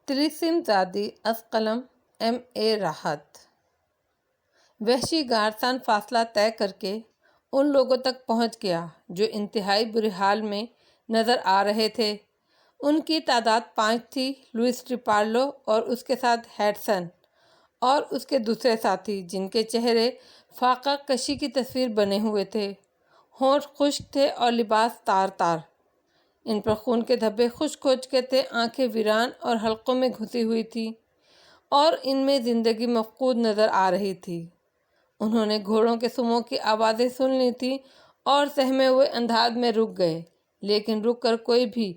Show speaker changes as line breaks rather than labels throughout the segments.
طلسم زادی از قلم M.A. راحت۔ وحشی گارسان فاصلہ طے کر کے ان لوگوں تک پہنچ گیا جو انتہائی برے حال میں نظر آ رہے تھے۔ ان کی تعداد 5 تھی، لوئس ٹریپالو اور اس کے ساتھ ہیڈسن اور اس کے دوسرے ساتھی جن کے چہرے فاقہ کشی کی تصویر بنے ہوئے تھے، ہونٹ خشک تھے اور لباس تار تار۔ ان پر خون کے دھبے خشک ہو چکے تھے، آنکھیں ویران اور حلقوں میں گھسی ہوئی تھی اور ان میں زندگی مفقود نظر آ رہی تھی۔ انہوں نے گھوڑوں کے سموں کی آوازیں سن لی تھیں اور سہمے ہوئے انداز میں رک گئے، لیکن رک کر کوئی بھی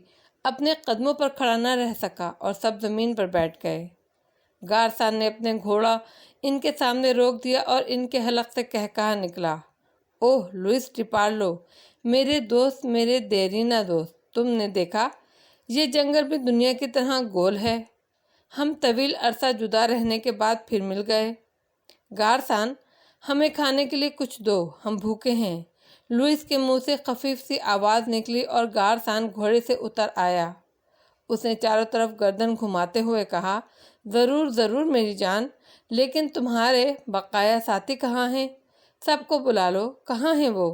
اپنے قدموں پر کھڑا نہ رہ سکا اور سب زمین پر بیٹھ گئے۔ گارسان نے اپنے گھوڑا ان کے سامنے روک دیا اور ان کے حلق سے کہا نکلا، اوہ لوئس ٹریپالو، میرے دوست، میرے دیرینہ دوست، تم نے دیکھا یہ جنگل بھی دنیا کی طرح گول ہے۔ ہم طویل عرصہ جدا رہنے کے بعد پھر مل گئے۔ گارسان، ہمیں کھانے کے لیے کچھ دو، ہم بھوکے ہیں۔ لوئس کے منہ سے خفیف سی آواز نکلی اور گارسان گھوڑے سے اتر آیا۔ اس نے چاروں طرف گردن گھماتے ہوئے کہا، ضرور ضرور میری جان، لیکن تمہارے بقایا ساتھی کہاں ہیں؟ سب کو بلا لو، کہاں ہیں وہ؟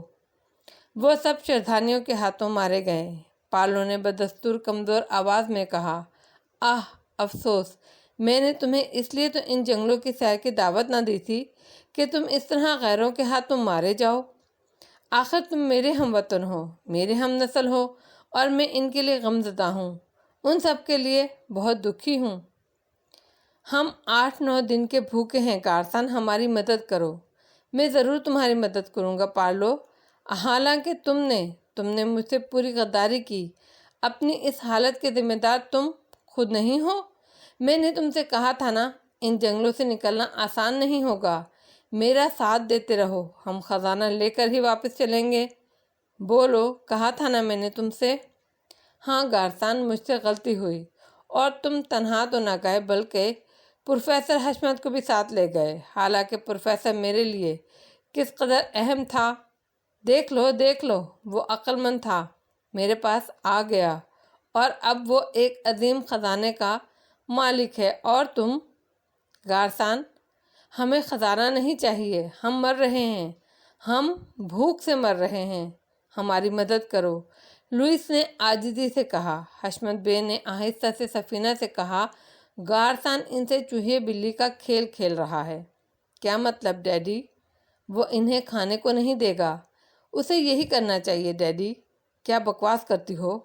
وہ سب شردھانیوں کے ہاتھوں مارے گئے، پالو نے بدستور کمزور آواز میں کہا۔ آہ افسوس، میں نے تمہیں اس لیے تو ان جنگلوں کی سیر کی دعوت نہ دی تھی کہ تم اس طرح غیروں کے ہاتھوں مارے جاؤ۔ آخر تم میرے ہم وطن ہو، میرے ہم نسل ہو، اور میں ان کے لیے غمزدہ ہوں، ان سب کے لیے بہت دکھی ہوں۔ ہم 8-9 دن کے بھوکے ہیں گارسان، ہماری مدد کرو۔ میں ضرور تمہاری مدد کروں گا پارلو، حالانکہ تم نے مجھ سے پوری غداری کی۔ اپنی اس حالت کے ذمہ دار تم خود نہیں ہو؟ میں نے تم سے کہا تھا نا، ان جنگلوں سے نکلنا آسان نہیں ہوگا۔ میرا ساتھ دیتے رہو، ہم خزانہ لے کر ہی واپس چلیں گے۔ بولو، کہا تھا نا میں نے تم سے۔ ہاں گارسان، مجھ سے غلطی ہوئی، اور تم تنہا تو نہ گئے بلکہ پروفیسر حشمت کو بھی ساتھ لے گئے، حالانکہ پروفیسر میرے لیے کس قدر اہم تھا۔ دیکھ لو، وہ عقل مند تھا، میرے پاس آ گیا، اور اب وہ ایک عظیم خزانے کا مالک ہے، اور تم؟ گارسان، ہمیں خزانہ نہیں چاہیے، ہم مر رہے ہیں، ہم بھوک سے مر رہے ہیں، ہماری مدد کرو، لوئس نے عاجزی سے کہا۔ حشمت بے نے آہستہ سے سفینہ سے کہا، گارسان ان سے چوہے بلی کا کھیل کھیل رہا ہے۔ کیا مطلب ڈیڈی؟ وہ انہیں کھانے کو نہیں دے گا، اسے یہی کرنا چاہیے ڈیڈی۔ کیا بکواس کرتی ہو؟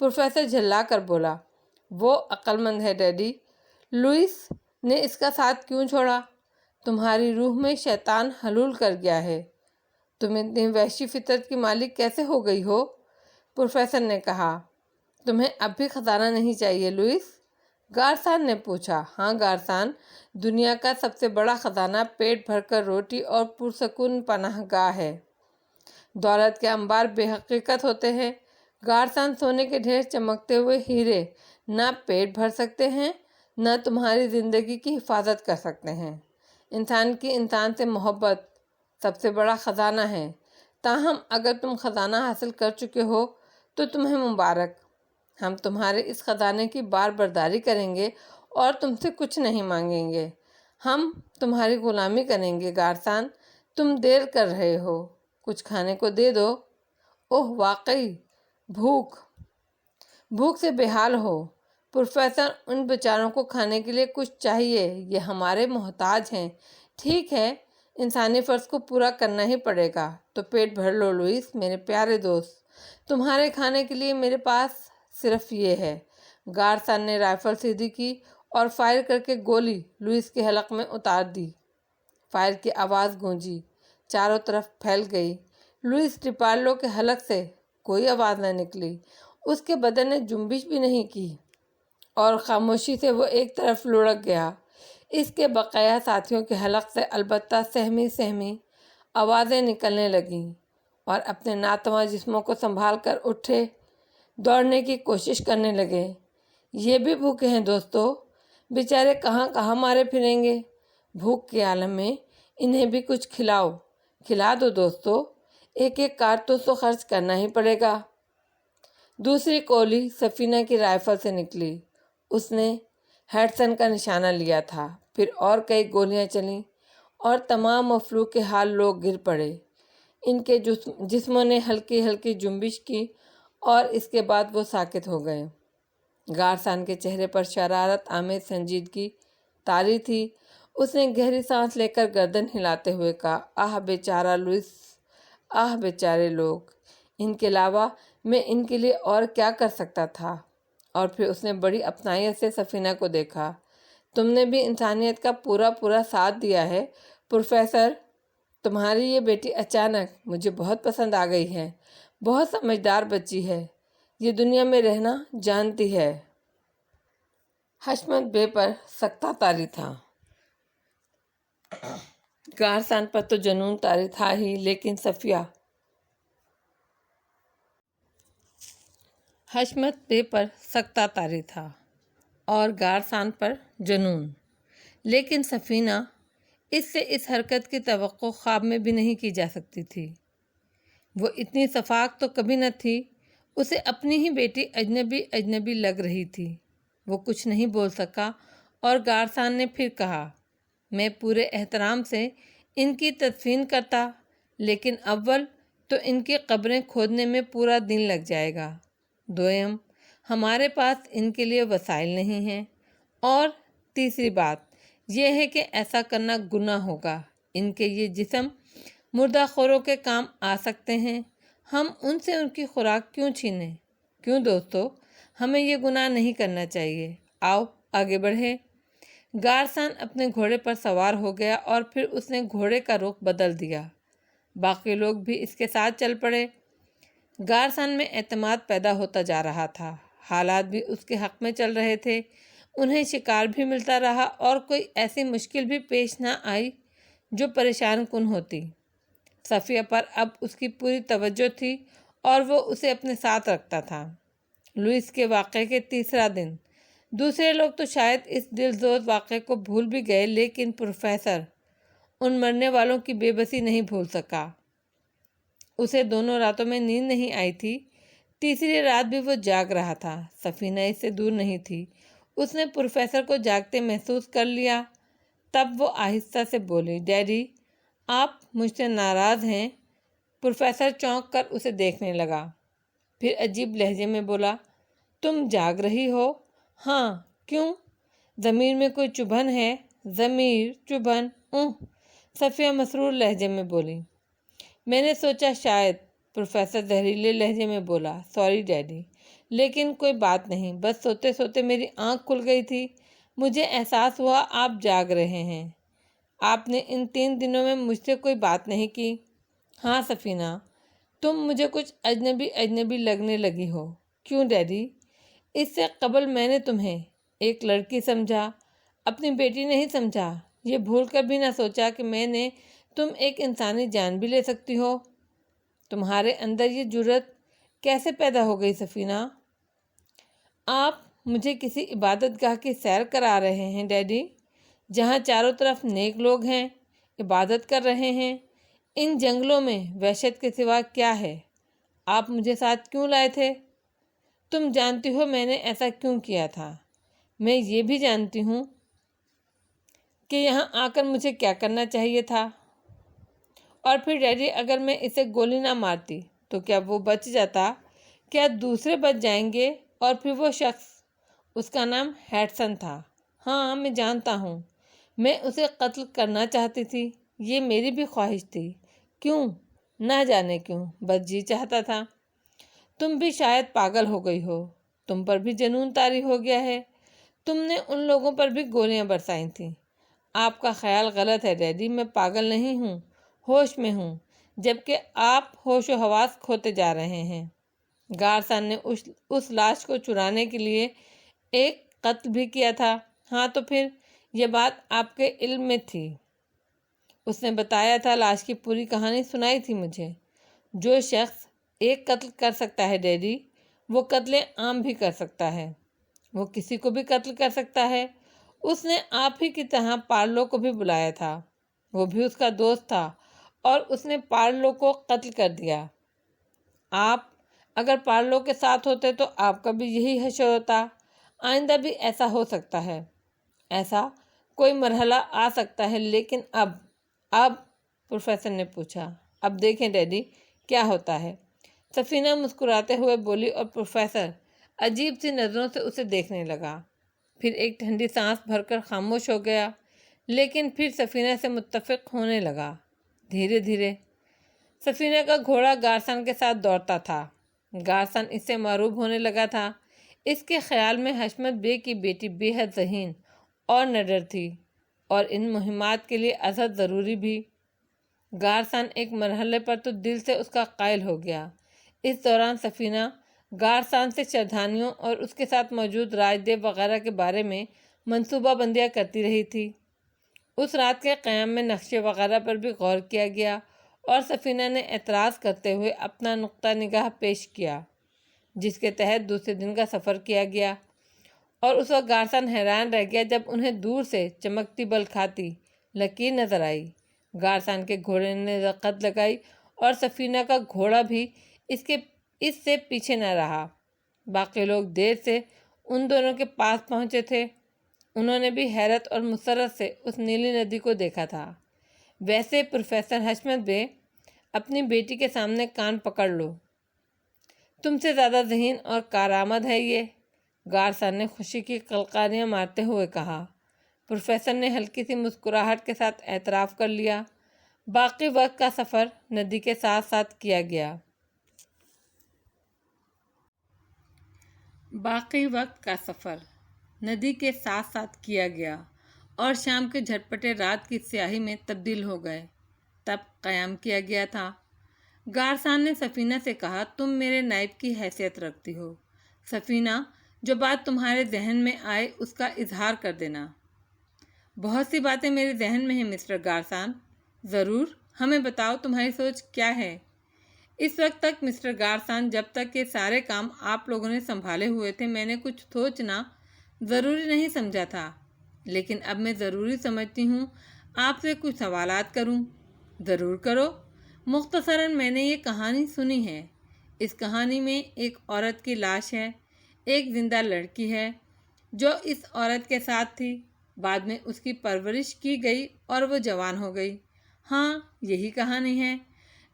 پروفیسر جھلا کر بولا، وہ عقل مند ہے ڈیڈی، لوئس نے اس کا ساتھ کیوں چھوڑا؟ تمہاری روح میں شیطان حلول کر گیا ہے، تم اتنی وحشی فطرت کی مالک کیسے ہو گئی ہو؟ پروفیسر نے کہا، تمہیں اب بھی خزانہ نہیں چاہیے لوئس؟ گارسان نے پوچھا۔ ہاں گارسان، دنیا کا سب سے بڑا خزانہ پیٹ بھر کر روٹی اور پرسکون پناہ گاہ ہے۔ دولت کے انبار بے حقیقت ہوتے ہیں گارسان، سونے کے ڈھیر چمکتے ہوئے ہیرے نہ پیٹ بھر سکتے ہیں، نہ تمہاری زندگی کی حفاظت کر سکتے ہیں۔ انسان کی انسان سے محبت سب سے بڑا خزانہ ہے، تاہم اگر تم خزانہ حاصل کر چکے ہو تو تمہیں مبارک، ہم تمہارے اس خزانے کی بار برداری کریں گے اور تم سے کچھ نہیں مانگیں گے، ہم تمہاری غلامی کریں گے۔ گارسان، تم دیر کر رہے ہو، کچھ کھانے کو دے دو۔ اوہ واقعی، بھوک سے بے حال ہو۔ پروفیسر، ان بیچاروں کو کھانے کے لیے کچھ چاہیے، یہ ہمارے محتاج ہیں۔ ٹھیک ہے، انسانی فرض کو پورا کرنا ہی پڑے گا، تو پیٹ بھر لو لوئس، میرے پیارے دوست، تمہارے کھانے کے لیے میرے پاس صرف یہ ہے۔ گارسان نے رائفل سیدھی کی اور فائر کر کے گولی لوئس کے حلق میں اتار دی۔ فائر کی آواز گونجی، چاروں طرف پھیل گئی۔ لوئس ٹریپالو کے حلق سے کوئی آواز نہ نکلی، اس کے بدن نے جنبش بھی نہیں کی، اور خاموشی سے وہ ایک طرف لڑک گیا۔ اس کے بقایا ساتھیوں کے حلق سے البتہ سہمی آوازیں نکلنے لگیں، اور اپنے ناتواں جسموں کو سنبھال کر اٹھے، دوڑنے کی کوشش کرنے لگے۔ یہ بھی بھوکے ہیں دوستو، بیچارے کہاں کہاں مارے پھریں گے، بھوک کے عالم میں انہیں بھی کچھ کھلا دو دوستو، ایک ایک کارتوس تو خرچ کرنا ہی پڑے گا۔ دوسری گولی سفینہ کی رائفل سے نکلی، اس نے ہیڈسن کا نشانہ لیا تھا۔ پھر اور کئی گولیاں چلیں اور تمام مفلوج کے حال لوگ گر پڑے۔ ان کے جسموں نے ہلکی ہلکی جنبش کی اور اس کے بعد وہ ساکت ہو گئے۔ گارسان کے چہرے پر شرارت آمیز سنجیدگی طاری تھی۔ اس نے گہری سانس لے کر گردن ہلاتے ہوئے کہا، آہ بیچارہ لوئس، آہ بیچارے لوگ، ان کے علاوہ میں ان کے لیے اور کیا کر سکتا تھا؟ اور پھر اس نے بڑی اپنائیت سے سفینہ کو دیکھا۔ تم نے بھی انسانیت کا پورا ساتھ دیا ہے پروفیسر۔ تمہاری یہ بیٹی اچانک مجھے بہت پسند آ گئی ہے، بہت سمجھدار بچی ہے، یہ دنیا میں رہنا جانتی ہے۔ حشمت بے پر سکتہ طاری تھا۔ گارسان پر تو جنون طاری تھا ہی، لیکن صفیہ۔ حشمت بے پر سکتہ طاری تھا اور گارسان پر جنون، لیکن سفینہ، اس سے اس حرکت کی توقع خواب میں بھی نہیں کی جا سکتی تھی۔ وہ اتنی شفاق تو کبھی نہ تھی۔ اسے اپنی ہی بیٹی اجنبی لگ رہی تھی۔ وہ کچھ نہیں بول سکا اور گارسان نے پھر کہا، میں پورے احترام سے ان کی تدفین کرتا، لیکن اول تو ان کی قبریں کھودنے میں پورا دن لگ جائے گا، دوئم ہمارے پاس ان کے لیے وسائل نہیں ہیں، اور تیسری بات یہ ہے کہ ایسا کرنا گناہ ہوگا۔ ان کے یہ جسم مردہ خوروں کے کام آ سکتے ہیں، ہم ان سے ان کی خوراک کیوں چھینیں؟ کیوں دوستو، ہمیں یہ گناہ نہیں کرنا چاہیے۔ آؤ آگے بڑھیں۔ گارسان اپنے گھوڑے پر سوار ہو گیا اور پھر اس نے گھوڑے کا رخ بدل دیا۔ باقی لوگ بھی اس کے ساتھ چل پڑے۔ گارسان میں اعتماد پیدا ہوتا جا رہا تھا۔ حالات بھی اس کے حق میں چل رہے تھے۔ انہیں شکار بھی ملتا رہا اور کوئی ایسی مشکل بھی پیش نہ آئی جو پریشان کن ہوتی۔ صفیہ پر اب اس کی پوری توجہ تھی اور وہ اسے اپنے ساتھ رکھتا تھا۔ لوئس کے واقعے کے تیسرا دن۔ دوسرے لوگ تو شاید اس دلسوز واقعے کو بھول بھی گئے، لیکن پروفیسر ان مرنے والوں کی بے بسی نہیں بھول سکا۔ اسے دونوں راتوں میں نیند نہیں آئی تھی۔ تیسری رات بھی وہ جاگ رہا تھا۔ سفینہ اس سے دور نہیں تھی۔ اس نے پروفیسر کو جاگتے محسوس کر لیا۔ تب وہ آہستہ سے بولی، ڈیڈی، آپ مجھ سے ناراض ہیں؟ پروفیسر چونک کر اسے دیکھنے لگا، پھر عجیب لہجے میں بولا، تم جاگ رہی ہو؟ ہاں، کیوں؟ ضمیر میں کوئی چبھن ہے؟ ضمیر چبھن؟ صفیہ مسرور لہجے میں بولی، میں نے سوچا شاید۔ پروفیسر زہریلے لہجے میں بولا، سوری ڈیڈی، لیکن کوئی بات نہیں، بس سوتے سوتے میری آنکھ کھل گئی تھی، مجھے احساس ہوا آپ جاگ رہے ہیں۔ آپ نے ان 3 دنوں میں مجھ سے کوئی بات نہیں کی؟ ہاں سفینہ، تم مجھے کچھ اجنبی لگنے لگی ہو۔ کیوں ڈیڈی؟ اس سے قبل میں نے تمہیں ایک لڑکی سمجھا، اپنی بیٹی نہیں سمجھا، یہ بھول کر بھی نہ سوچا کہ میں نے تم ایک انسانی جان بھی لے سکتی ہو۔ تمہارے اندر یہ جرأت کیسے پیدا ہو گئی سفینہ؟ آپ مجھے کسی عبادت گاہ کی سیر کرا رہے ہیں ڈیڈی، جہاں چاروں طرف نیک لوگ ہیں، عبادت کر رہے ہیں۔ ان جنگلوں میں وحشت کے سوا کیا ہے؟ آپ مجھے ساتھ کیوں لائے تھے؟ تم جانتی ہو میں نے ایسا کیوں کیا تھا۔ میں یہ بھی جانتی ہوں کہ یہاں آ کر مجھے کیا کرنا چاہیے تھا۔ اور پھر ڈیڈی، اگر میں اسے گولی نہ مارتی تو کیا وہ بچ جاتا؟ کیا دوسرے بچ جائیں گے؟ اور پھر وہ شخص، اس کا نام ہیڈسن تھا۔ ہاں میں جانتا ہوں، میں اسے قتل کرنا چاہتی تھی، یہ میری بھی خواہش تھی۔ کیوں؟ نہ جانے کیوں، بس جی چاہتا تھا۔ تم بھی شاید پاگل ہو گئی ہو، تم پر بھی جنون طاری ہو گیا ہے، تم نے ان لوگوں پر بھی گولیاں برسائی تھیں۔ آپ کا خیال غلط ہے ڈیڈی، میں پاگل نہیں ہوں، ہوش میں ہوں، جبکہ آپ ہوش و حواس کھوتے جا رہے ہیں۔ گارسان نے اس لاش کو چرانے کے لیے ایک قتل بھی کیا تھا۔ ہاں تو پھر یہ بات آپ کے علم میں تھی؟ اس نے بتایا تھا، لاش کی پوری کہانی سنائی تھی مجھے۔ جو شخص ایک قتل کر سکتا ہے ڈیڈی، وہ قتل عام بھی کر سکتا ہے، وہ کسی کو بھی قتل کر سکتا ہے۔ اس نے آپ ہی کی طرح پارلو کو بھی بلایا تھا، وہ بھی اس کا دوست تھا، اور اس نے پارلو کو قتل کر دیا۔ آپ اگر پارلو کے ساتھ ہوتے تو آپ کا بھی یہی حشر ہوتا۔ آئندہ بھی ایسا ہو سکتا ہے۔ ایسا کوئی مرحلہ آ سکتا ہے، لیکن اب پروفیسر نے پوچھا۔ اب دیکھیں ڈیڈی کیا ہوتا ہے، سفینہ مسکراتے ہوئے بولی، اور پروفیسر عجیب سی نظروں سے اسے دیکھنے لگا۔ پھر ایک ٹھنڈی سانس بھر کر خاموش ہو گیا، لیکن پھر سفینہ سے متفق ہونے لگا۔ دھیرے دھیرے سفینہ کا گھوڑا گارسن کے ساتھ دوڑتا تھا۔ گارسن اس سے معروب ہونے لگا تھا۔ اس کے خیال میں حشمت بے کی بیٹی بے حد ذہین اور نڈر تھی، اور ان مہمات کے لیے ازحد ضروری بھی۔ گارسن ایک مرحلے پر تو دل سے اس کا قائل ہو گیا۔ اس دوران سفینہ گارسن سے چردھانیوں اور اس کے ساتھ موجود راجدیو وغیرہ کے بارے میں منصوبہ بندیاں کرتی رہی تھی۔ اس رات کے قیام میں نقشے وغیرہ پر بھی غور کیا گیا، اور سفینہ نے اعتراض کرتے ہوئے اپنا نقطہ نگاہ پیش کیا، جس کے تحت دوسرے دن کا سفر کیا گیا۔ اور اس وقت گارسن حیران رہ گیا جب انہیں دور سے چمکتی بل کھاتی لکیر نظر آئی۔ گارسن کے گھوڑے نے قد لگائی، اور سفینہ کا گھوڑا بھی اس سے پیچھے نہ رہا۔ باقی لوگ دیر سے ان دونوں کے پاس پہنچے تھے۔ انہوں نے بھی حیرت اور مسرت سے اس نیلی ندی کو دیکھا تھا۔ ویسے پروفیسر حشمت بے، اپنی بیٹی کے سامنے کان پکڑ لو، تم سے زیادہ ذہین اور کارآمد ہے یہ، گارسن نے خوشی کی قلقاریاں مارتے ہوئے کہا۔ پروفیسر نے ہلکی سی مسکراہٹ کے ساتھ اعتراف کر لیا۔ باقی وقت کا سفر ندی کے ساتھ ساتھ کیا گیا۔ اور شام کے جھٹپٹے رات کی سیاہی میں تبدیل ہو گئے۔ تب قیام کیا گیا تھا۔ گارسن نے سفینہ سے کہا، تم میرے نائب کی حیثیت رکھتی ہو، سفینہ جو بات تمہارے ذہن میں آئے اس کا اظہار کر دینا۔ بہت سی باتیں میرے ذہن میں ہیں مسٹر گارسن۔ ضرور، ہمیں بتاؤ تمہاری سوچ کیا ہے۔ اس وقت تک مسٹر گارسن، جب تک یہ سارے کام آپ لوگوں نے سنبھالے ہوئے تھے، میں نے کچھ سوچنا ضروری نہیں سمجھا تھا، لیکن اب میں ضروری سمجھتی ہوں آپ سے کچھ سوالات کروں۔ ضرور کرو۔ مختصراً میں نے یہ کہانی سنی ہے۔ اس کہانی میں ایک عورت کی لاش ہے، ایک زندہ لڑکی ہے جو اس عورت کے ساتھ تھی، بعد میں اس کی پرورش کی گئی اور وہ جوان ہو گئی۔ ہاں، یہی کہانی ہے۔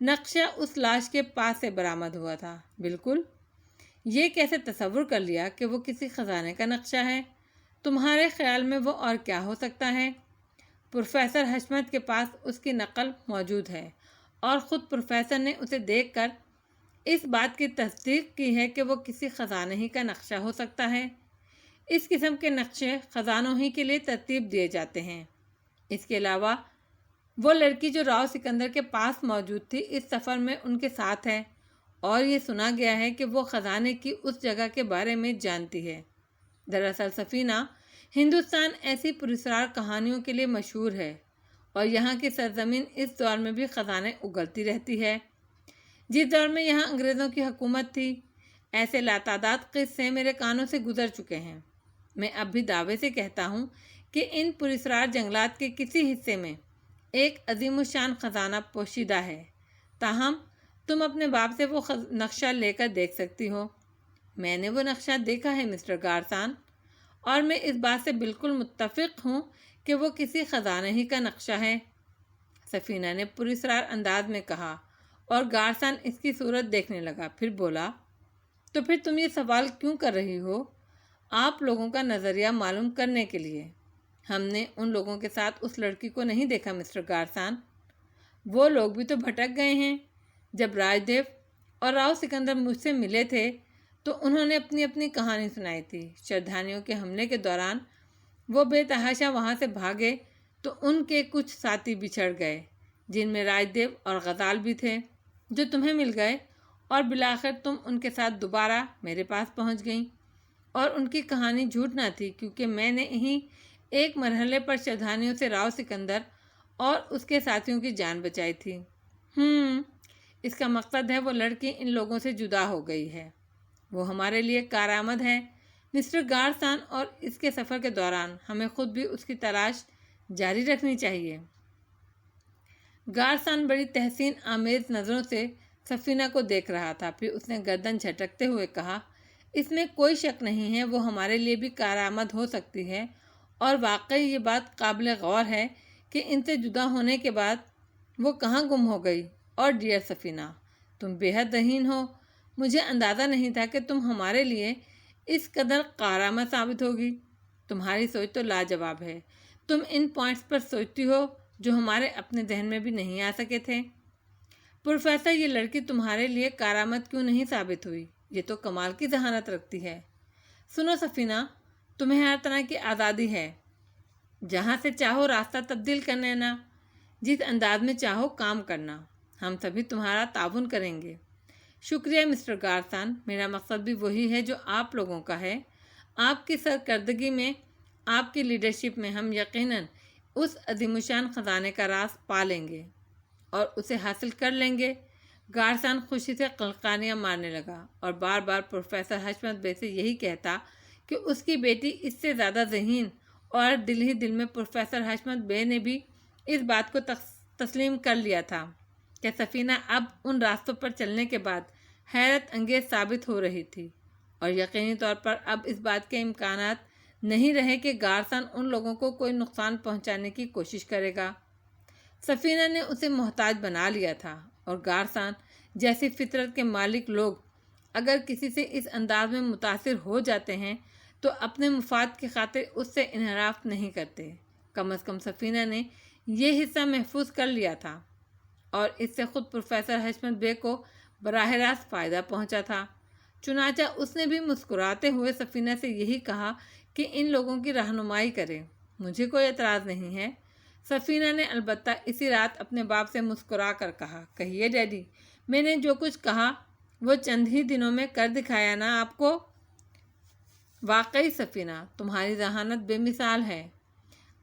نقشہ اس لاش کے پاس سے برآمد ہوا تھا۔ بالکل۔ یہ کیسے تصور کر لیا کہ وہ کسی خزانے کا نقشہ ہے؟ تمہارے خیال میں وہ اور کیا ہو سکتا ہے؟ پروفیسر حشمت کے پاس اس کی نقل موجود ہے، اور خود پروفیسر نے اسے دیکھ کر اس بات کی تصدیق کی ہے کہ وہ کسی خزانے ہی کا نقشہ ہو سکتا ہے۔ اس قسم کے نقشے خزانوں ہی کے لیے ترتیب دیے جاتے ہیں۔ اس کے علاوہ وہ لڑکی جو راؤ سکندر کے پاس موجود تھی اس سفر میں ان کے ساتھ ہے، اور یہ سنا گیا ہے کہ وہ خزانے کی اس جگہ کے بارے میں جانتی ہے۔ دراصل سفینہ، ہندوستان ایسی پراسرار کہانیوں کے لیے مشہور ہے، اور یہاں کی سرزمین اس دور میں بھی خزانے اگلتی رہتی ہے۔ جس دور میں یہاں انگریزوں کی حکومت تھی، ایسے لاتعداد قصے میرے کانوں سے گزر چکے ہیں۔ میں اب بھی دعوے سے کہتا ہوں کہ ان پراسرار جنگلات کے کسی حصے میں ایک عظیم الشان خزانہ پوشیدہ ہے۔ تاہم تم اپنے باپ سے وہ نقشہ لے کر دیکھ سکتی ہو۔ میں نے وہ نقشہ دیکھا ہے مسٹر گارسن، اور میں اس بات سے بالکل متفق ہوں کہ وہ کسی خزانے ہی کا نقشہ ہے، سفینہ نے پراسرار انداز میں کہا، اور گارسن اس کی صورت دیکھنے لگا۔ پھر بولا، تو پھر تم یہ سوال کیوں کر رہی ہو؟ آپ لوگوں کا نظریہ معلوم کرنے کے لیے۔ ہم نے ان لوگوں کے ساتھ اس لڑکی کو نہیں دیکھا مسٹر گارسن۔ وہ لوگ بھی تو بھٹک گئے ہیں۔ جب راجدیو اور راؤ سکندر مجھ سے ملے تھے تو انہوں نے اپنی اپنی کہانی سنائی تھی۔ چردھانیوں کے حملے کے دوران وہ بے تحاشا وہاں سے بھاگے تو ان کے کچھ ساتھی بچھڑ گئے، جن میں راجدیو اور غزال بھی تھے، جو تمہیں مل گئے، اور بالآخر تم ان کے ساتھ دوبارہ میرے پاس پہنچ گئیں۔ اور ان کی کہانی جھوٹ نہ تھی، کیونکہ میں نے ہی ایک مرحلے پر چردھانیوں سے راؤ سکندر اور اس کے ساتھیوں کی جان بچائی تھی۔ اس کا مقصد ہے وہ لڑکی ان لوگوں سے جدا ہو گئی ہے۔ وہ ہمارے لیے کارآمد ہے مسٹر گارسن، اور اس کے سفر کے دوران ہمیں خود بھی اس کی تلاش جاری رکھنی چاہیے۔ گارسن بڑی تحسین آمیز نظروں سے سفینہ کو دیکھ رہا تھا۔ پھر اس نے گردن جھٹکتے ہوئے کہا، اس میں کوئی شک نہیں ہے، وہ ہمارے لیے بھی کارآمد ہو سکتی ہے، اور واقعی یہ بات قابل غور ہے کہ ان سے جدا ہونے کے بعد وہ کہاں گم ہو گئی۔ اور ڈیئر سفینہ، تم بے حد ذہین ہو، مجھے اندازہ نہیں تھا کہ تم ہمارے لیے اس قدر کارآمد ثابت ہوگی۔ تمہاری سوچ تو لاجواب ہے، تم ان پوائنٹس پر سوچتی ہو جو ہمارے اپنے ذہن میں بھی نہیں آ سکے تھے۔ پروفیسر، یہ لڑکی تمہارے لیے کارآمد کیوں نہیں ثابت ہوئی؟ یہ تو کمال کی ذہانت رکھتی ہے۔ سنو سفینہ، تمہیں ہر طرح کی آزادی ہے، جہاں سے چاہو راستہ تبدیل کر لینا، جس انداز میں چاہو کام کرنا، ہم سبھی تمہارا تعاون کریں گے۔ شکریہ مسٹر گارسن، میرا مقصد بھی وہی ہے جو آپ لوگوں کا ہے۔ آپ کی سرکردگی میں، آپ کی لیڈرشپ میں ہم یقیناً اس عظیم الشان خزانے کا راز پا لیں گے اور اسے حاصل کر لیں گے۔ گارسن خوشی سے قلقاریاں مارنے لگا اور بار بار پروفیسر حشمت بے سے یہی کہتا کہ اس کی بیٹی اس سے زیادہ ذہین، اور دل ہی دل میں پروفیسر حشمت بے نے بھی اس بات کو تسلیم کر لیا تھا کہ سفینہ اب ان راستوں پر چلنے کے بعد حیرت انگیز ثابت ہو رہی تھی، اور یقینی طور پر اب اس بات کے امکانات نہیں رہے کہ گارسن ان لوگوں کو کوئی نقصان پہنچانے کی کوشش کرے گا۔ سفینہ نے اسے محتاج بنا لیا تھا، اور گارسن جیسی فطرت کے مالک لوگ اگر کسی سے اس انداز میں متاثر ہو جاتے ہیں تو اپنے مفاد کی خاطر اس سے انحراف نہیں کرتے۔ کم از کم سفینہ نے یہ حصہ محفوظ کر لیا تھا، اور اس سے خود پروفیسر حشمت بے کو براہ راست فائدہ پہنچا تھا۔ چنانچہ اس نے بھی مسکراتے ہوئے سفینہ سے یہی کہا کہ ان لوگوں کی رہنمائی کرے، مجھے کوئی اعتراض نہیں ہے۔ سفینہ نے البتہ اسی رات اپنے باپ سے مسکرا کر کہا، کہیے ڈیڈی، میں نے جو کچھ کہا وہ چند ہی دنوں میں کر دکھایا نا آپ کو۔ واقعی سفینہ، تمہاری ذہانت بے مثال ہے۔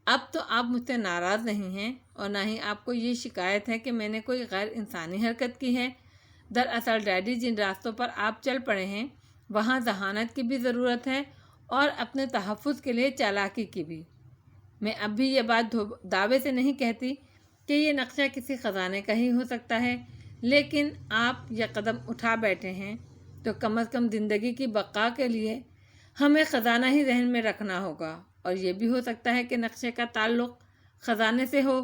اب تو آپ مجھ سے ناراض نہیں ہیں، اور نہ ہی آپ کو یہ شکایت ہے کہ میں نے کوئی غیر انسانی حرکت کی ہے۔ دراصل ڈیڈی، جن راستوں پر آپ چل پڑے ہیں وہاں ذہانت کی بھی ضرورت ہے، اور اپنے تحفظ کے لیے چالاکی کی بھی۔ میں اب بھی یہ بات دعوے سے نہیں کہتی کہ یہ نقشہ کسی خزانے کا ہی ہو سکتا ہے، لیکن آپ یہ قدم اٹھا بیٹھے ہیں تو کم از کم زندگی کی بقا کے لیے ہمیں خزانہ ہی ذہن میں رکھنا ہوگا، اور یہ بھی ہو سکتا ہے کہ نقشے کا تعلق خزانے سے ہو،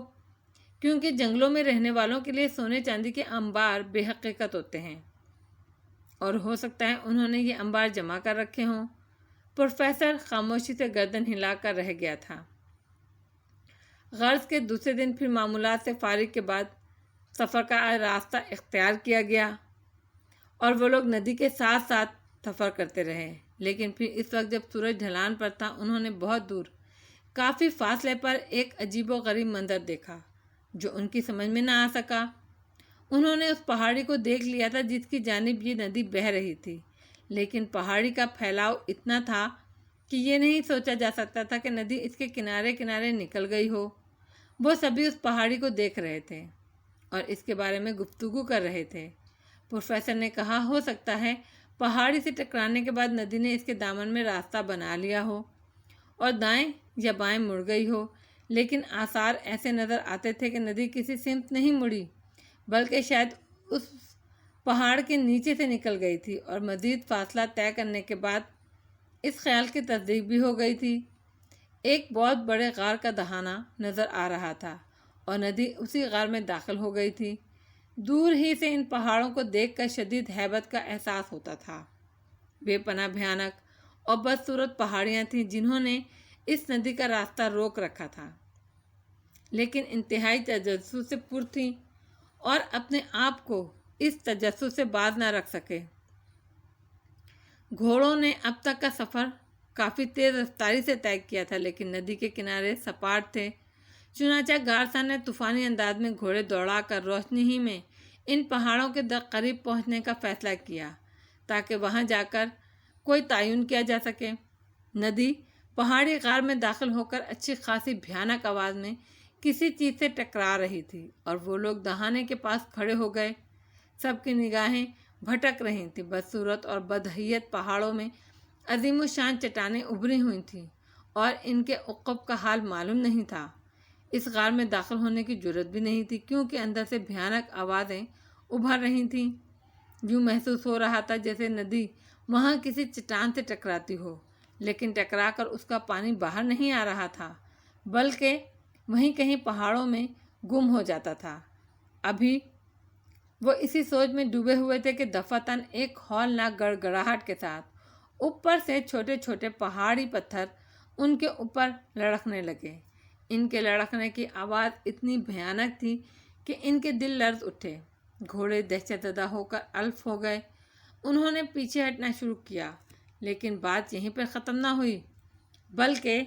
کیونکہ جنگلوں میں رہنے والوں کے لیے سونے چاندی کے انبار بے حقیقت ہوتے ہیں، اور ہو سکتا ہے انہوں نے یہ انبار جمع کر رکھے ہوں۔ پروفیسر خاموشی سے گردن ہلا کر رہ گیا تھا۔ غرض کے دوسرے دن پھر معمولات سے فارغ کے بعد سفر کا راستہ اختیار کیا گیا، اور وہ لوگ ندی کے ساتھ ساتھ سفر کرتے رہے۔ لیکن پھر اس وقت جب سورج ڈھلان پر تھا، انہوں نے بہت دور، کافی فاصلے پر ایک عجیب و غریب منظر دیکھا جو ان کی سمجھ میں نہ آ سکا۔ انہوں نے اس پہاڑی کو دیکھ لیا تھا جس کی جانب یہ ندی بہہ رہی تھی، لیکن پہاڑی کا پھیلاؤ اتنا تھا کہ یہ نہیں سوچا جا سکتا تھا کہ ندی اس کے کنارے کنارے نکل گئی ہو۔ وہ سبھی اس پہاڑی کو دیکھ رہے تھے اور اس کے بارے میں گفتگو کر رہے تھے۔ پروفیسر نے کہا، ہو سکتا ہے پہاڑی سے ٹکرانے کے بعد ندی نے اس کے دامن میں راستہ بنا لیا ہو اور دائیں یا بائیں مڑ گئی ہو، لیکن آثار ایسے نظر آتے تھے کہ ندی کسی سمت نہیں مڑی، بلکہ شاید اس پہاڑ کے نیچے سے نکل گئی تھی، اور مزید فاصلہ طے کرنے کے بعد اس خیال کی تصدیق بھی ہو گئی تھی۔ ایک بہت بڑے غار کا دہانہ نظر آ رہا تھا، اور ندی اسی غار میں داخل ہو گئی تھی۔ دور ہی سے ان پہاڑوں کو دیکھ کر شدید ہیبت کا احساس ہوتا تھا۔ بے پناہ بھیانک اور بدصورت پہاڑیاں تھیں جنہوں نے اس ندی کا راستہ روک رکھا تھا، لیکن انتہائی تجسس سے پر تھیں اور اپنے آپ کو اس تجسس سے باز نہ رکھ سکے۔ گھوڑوں نے اب تک کا سفر کافی تیز رفتاری سے طے کیا تھا، لیکن ندی کے کنارے سپاٹ تھے۔ چنانچہ گارسن نے طوفانی انداز میں گھوڑے دوڑا کر روشنی ہی میں ان پہاڑوں کے قریب پہنچنے کا فیصلہ کیا تاکہ وہاں جا کر کوئی تعین کیا جا سکے۔ ندی پہاڑی غار میں داخل ہو کر اچھی خاصی بھیانک آواز میں کسی چیز سے ٹکرا رہی تھی، اور وہ لوگ دہانے کے پاس کھڑے ہو گئے۔ سب کی نگاہیں بھٹک رہی تھیں۔ بدصورت اور بدہیت پہاڑوں میں عظیم الشان چٹانیں ابھری ہوئی تھیں، اور ان کے عقب کا حال معلوم نہیں تھا۔ اس غار میں داخل ہونے کی جرت بھی نہیں تھی، کیونکہ اندر سے بھیانک آوازیں ابھر رہی تھیں۔ یوں محسوس ہو رہا تھا جیسے ندی وہاں کسی چٹان سے ٹکراتی ہو، لیکن ٹکرا کر اس کا پانی باہر نہیں آ رہا تھا بلکہ وہیں کہیں پہاڑوں میں گم ہو جاتا تھا۔ ابھی وہ اسی سوچ میں ڈوبے ہوئے تھے کہ دفعتاً ایک ہولناک گڑگڑاہٹ کے ساتھ اوپر سے چھوٹے چھوٹے پہاڑی پتھر ان کے اوپر لڑکنے لگے۔ ان کے لڑکنے کی آواز اتنی بھیانک تھی کہ ان کے دل لرز اٹھے۔ گھوڑے دہشت زدہ ہو کر الف ہو گئے۔ انہوں نے پیچھے ہٹنا شروع کیا، لیکن بات یہیں پر ختم نہ ہوئی، بلکہ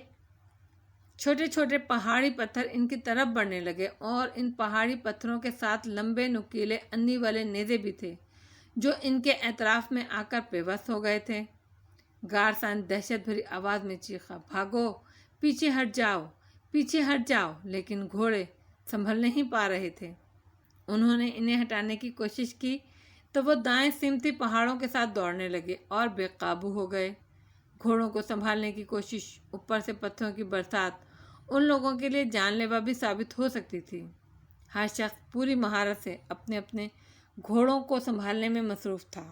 چھوٹے چھوٹے پہاڑی پتھر ان کی طرف بڑھنے لگے، اور ان پہاڑی پتھروں کے ساتھ لمبے نکیلے انی والے نیزے بھی تھے جو ان کے اطراف میں آ کر بے بس ہو گئے تھے۔ گارسان دہشت بھری آواز میں چیخا، بھاگو، پیچھے ہٹ جاؤ، پیچھے ہٹ جاؤ، لیکن گھوڑے سنبھل نہیں پا رہے تھے۔ انہوں نے انہیں ہٹانے کی کوشش کی تو وہ دائیں سمتی پہاڑوں کے ساتھ دوڑنے لگے اور بے قابو ہو گئے۔ گھوڑوں کو سنبھالنے کی کوشش، اوپر سے پتھروں کی برسات، ان لوگوں کے لیے جان لیوا بھی ثابت ہو سکتی تھی۔ ہر شخص پوری مہارت سے اپنے اپنے گھوڑوں کو سنبھالنے میں مصروف تھا۔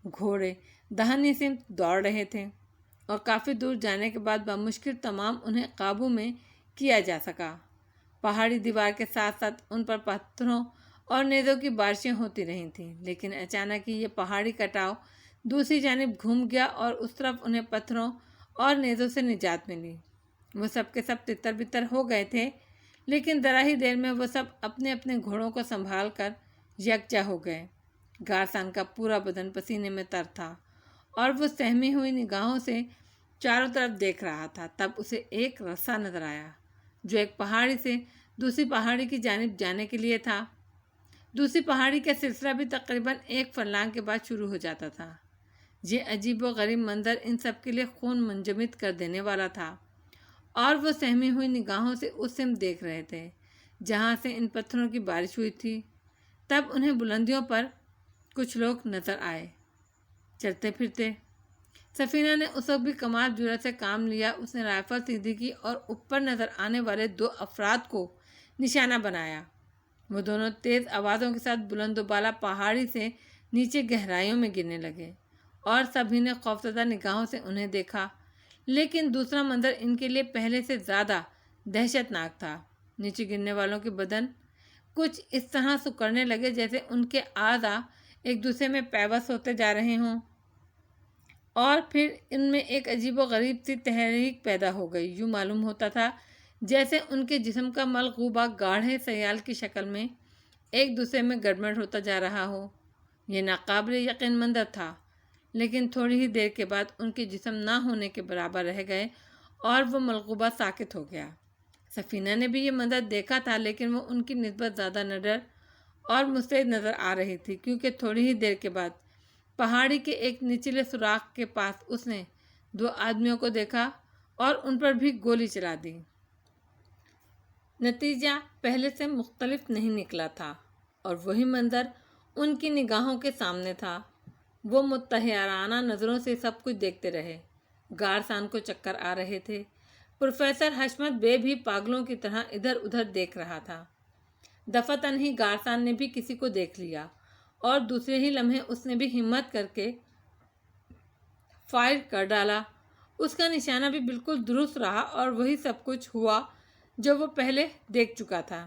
گھوڑے داہنی سمت دوڑ رہے تھے اور کافی دور جانے کے بعد بمشکل تمام انہیں قابو میں کیا جا سکا۔ پہاڑی دیوار کے ساتھ ساتھ ان پر پتھروں اور نیزوں کی بارشیں ہوتی رہی تھیں، لیکن اچانک ہی یہ پہاڑی کٹاؤ دوسری جانب گھوم گیا اور اس طرف انہیں پتھروں اور نیزوں سے نجات ملی۔ وہ سب کے سب تتر بتر ہو گئے تھے، لیکن ذرا ہی دیر میں وہ سب اپنے اپنے گھوڑوں کو سنبھال کر یکجا ہو گئے۔ گارسان کا پورا بدن پسینے میں تر تھا اور وہ سہمی ہوئی نگاہوں سے چاروں طرف دیکھ رہا تھا۔ تب اسے ایک رستہ نظر آیا جو ایک پہاڑی سے دوسری پہاڑی کی جانب جانے کے لیے تھا۔ دوسری پہاڑی کا سلسلہ بھی تقریباً 1 فرلانگ کے بعد شروع ہو جاتا تھا۔ یہ عجیب و غریب منظر ان سب کے لیے خون منجمد کر دینے والا تھا، اور وہ سہمی ہوئی نگاہوں سے اس سمت دیکھ رہے تھے جہاں سے ان پتھروں کی بارش ہوئی تھی۔ تب انہیں بلندیوں پر کچھ لوگ نظر آئے، چلتے پھرتے۔ سفینہ نے اس وقت بھی کمال جرأت سے کام لیا۔ اس نے رائفل سیدھی کی اور اوپر نظر آنے والے 2 افراد کو نشانہ بنایا۔ وہ دونوں تیز آوازوں کے ساتھ بلند و بالا پہاڑی سے نیچے گہرائیوں میں گرنے لگے، اور سبھی نے خوفزدہ نگاہوں سے انہیں دیکھا، لیکن دوسرا منظر ان کے لیے پہلے سے زیادہ دہشت ناک تھا۔ نیچے گرنے والوں کے بدن کچھ اس طرح سکڑنے لگے جیسے ان کے اعضاء ایک دوسرے میں پیوست ہوتے جا رہے ہوں، اور پھر ان میں ایک عجیب و غریب سی تحریک پیدا ہو گئی۔ یوں معلوم ہوتا تھا جیسے ان کے جسم کا ملغوبہ گاڑھے سیال کی شکل میں ایک دوسرے میں گڑبڑ ہوتا جا رہا ہو۔ یہ ناقابل یقین منظر تھا، لیکن تھوڑی ہی دیر کے بعد ان کے جسم نہ ہونے کے برابر رہ گئے اور وہ ملغوبہ ساکت ہو گیا۔ سفینہ نے بھی یہ منظر دیکھا تھا، لیکن وہ ان کی نسبت زیادہ نڈر اور مستعد نظر آ رہی تھی، کیونکہ تھوڑی ہی دیر کے بعد پہاڑی کے ایک نچلے سوراخ کے پاس اس نے 2 آدمیوں کو دیکھا اور ان پر بھی گولی چلا دی۔ نتیجہ پہلے سے مختلف نہیں نکلا تھا، اور وہی منظر ان کی نگاہوں کے سامنے تھا۔ وہ متحیرانہ نظروں سے سب کچھ دیکھتے رہے۔ گارسان کو چکر آ رہے تھے۔ پروفیسر حشمت بے بھی پاگلوں کی طرح ادھر ادھر دیکھ رہا تھا۔ دفعتاً ہی گارسان نے بھی کسی کو دیکھ لیا، اور دوسرے ہی لمحے اس نے بھی ہمت کر کے فائر کر ڈالا۔ اس کا نشانہ بھی بالکل درست رہا، اور وہی سب کچھ ہوا جو وہ پہلے دیکھ چکا تھا۔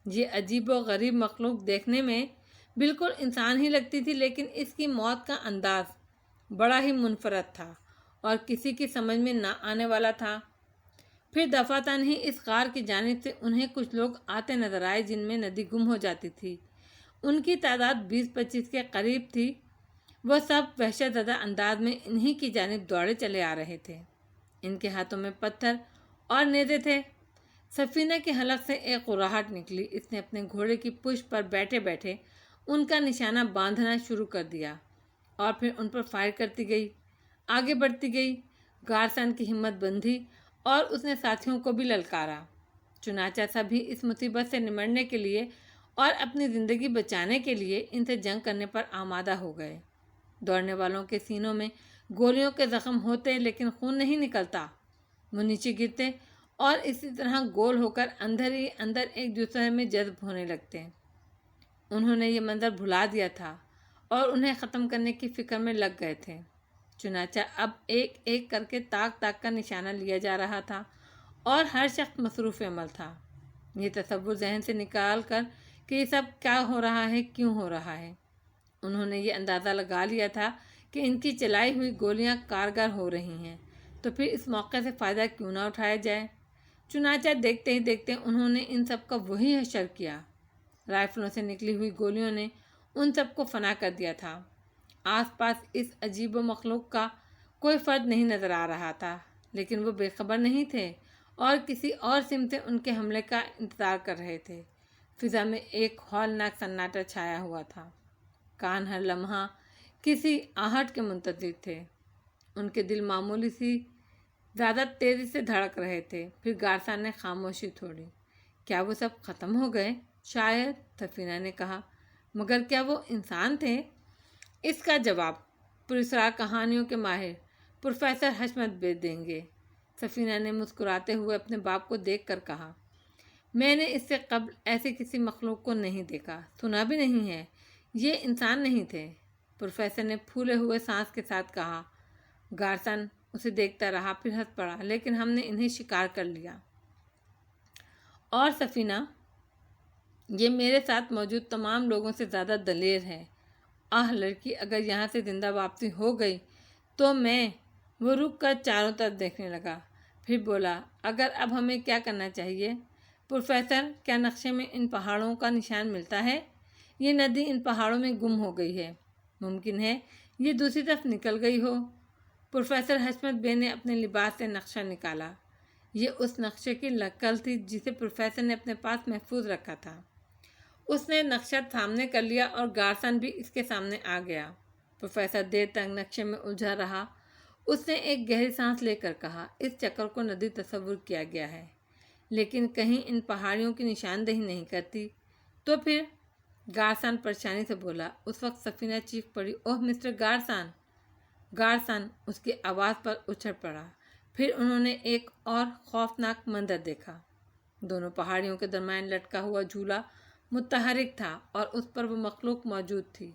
یہ عجیب و غریب مخلوق دیکھنے میں بالکل انسان ہی لگتی تھی، لیکن اس کی موت کا انداز بڑا ہی منفرد تھا اور کسی کی سمجھ میں نہ آنے والا تھا۔ پھر دفعتاً ہی اس غار کی جانب سے انہیں کچھ لوگ آتے نظر آئے جن میں ندی گم ہو جاتی تھی۔ ان کی تعداد 20-25 کے قریب تھی۔ وہ سب وحشت زدہ انداز میں انہی کی جانب دوڑے چلے آ رہے تھے۔ ان کے ہاتھوں میں پتھر اور نیزے تھے۔ سفینہ کے حلق سے ایک قراہٹ نکلی۔ اس نے اپنے گھوڑے کی پشت پر بیٹھے بیٹھے ان کا نشانہ باندھنا شروع کر دیا، اور پھر ان پر فائر کرتی گئی، آگے بڑھتی گئی۔ گارسان کی ہمت بندھی اور اس نے ساتھیوں کو بھی للکارا۔ چنانچہ سبھی اس مصیبت سے نمٹنے کے لیے اور اپنی زندگی بچانے کے لیے ان سے جنگ کرنے پر آمادہ ہو گئے۔ دوڑنے والوں کے سینوں میں گولیوں کے زخم ہوتے، لیکن خون نہیں نکلتا۔ وہ نیچے گرتے اور اسی طرح گول ہو کر اندر ہی اندر ایک دوسرے میں جذب ہونے لگتے۔ انہوں نے یہ منظر بھلا دیا تھا اور انہیں ختم کرنے کی فکر میں لگ گئے تھے۔ چنانچہ اب ایک ایک کر کے طاق طاق کا نشانہ لیا جا رہا تھا اور ہر شخص مصروف عمل تھا، یہ تصور ذہن سے نکال کر کہ یہ سب کیا ہو رہا ہے، کیوں ہو رہا ہے۔ انہوں نے یہ اندازہ لگا لیا تھا کہ ان کی چلائی ہوئی گولیاں کارگر ہو رہی ہیں، تو پھر اس موقع سے فائدہ کیوں نہ اٹھایا جائے۔ چنانچہ دیکھتے ہی دیکھتے انہوں نے ان سب کا وہی حشر کیا۔ رائفلوں سے نکلی ہوئی گولیوں نے ان سب کو فنا کر دیا تھا۔ آس پاس اس عجیب و مخلوق کا کوئی فرد نہیں نظر آ رہا تھا، لیکن وہ بے خبر نہیں تھے اور کسی اور سمت سے ان کے حملے کا انتظار کر رہے تھے۔ فضا میں ایک ہولناک سناٹا چھایا ہوا تھا۔ کان ہر لمحہ کسی آہٹ کے منتظر تھے۔ ان کے دل معمولی سی زیادہ تیزی سے دھڑک رہے تھے۔ پھر گارسان نے خاموشی توڑی۔ کیا وہ سب ختم ہو گئے؟ شاید، سفینہ نے کہا، مگر کیا وہ انسان تھے؟ اس کا جواب پراسرار کہانیوں کے ماہر پروفیسر حشمت بے دیں گے۔ سفینہ نے مسکراتے ہوئے اپنے باپ کو دیکھ کر کہا، میں نے اس سے قبل ایسی کسی مخلوق کو نہیں دیکھا، سنا بھی نہیں ہے۔ یہ انسان نہیں تھے۔ پروفیسر نے پھولے ہوئے سانس کے ساتھ کہا۔ گارسن اسے دیکھتا رہا، پھر ہنس پڑا، لیکن ہم نے انہیں شکار کر لیا۔ اور سفینہ، یہ میرے ساتھ موجود تمام لوگوں سے زیادہ دلیر ہے۔ لڑکی اگر یہاں سے زندہ واپسی ہو گئی تو میں… وہ رک کر چاروں طرف دیکھنے لگا، پھر بولا، اگر اب ہمیں کیا کرنا چاہیے؟ پروفیسر، کیا نقشے میں ان پہاڑوں کا نشان ملتا ہے؟ یہ ندی ان پہاڑوں میں گم ہو گئی ہے، ممکن ہے یہ دوسری طرف نکل گئی ہو۔ پروفیسر حشمت بے نے اپنے لباس سے نقشہ نکالا۔ یہ اس نقشے کی نقل تھی جسے پروفیسر نے اپنے پاس محفوظ رکھا تھا۔ اس نے نقشہ سامنے کر لیا اور گارسن بھی اس کے سامنے آ گیا۔ پروفیسر دیر تک نقشے میں الجھا رہا۔ اس نے ایک گہری سانس لے کر کہا، اس چکر کو ندی تصور کیا گیا ہے، لیکن کہیں ان پہاڑیوں کی نشاندہی نہیں کرتی۔ تو پھر… گارسن پریشانی سے بولا۔ اس وقت سفینہ چیخ پڑی، اوہ مسٹر گارسن! گارسن اس کی آواز پر اچھل پڑا۔ پھر انہوں نے ایک اور خوفناک منظر دیکھا۔ دونوں پہاڑیوں کے درمیان لٹکا ہوا جھولا متحرک تھا اور اس پر وہ مخلوق موجود تھی۔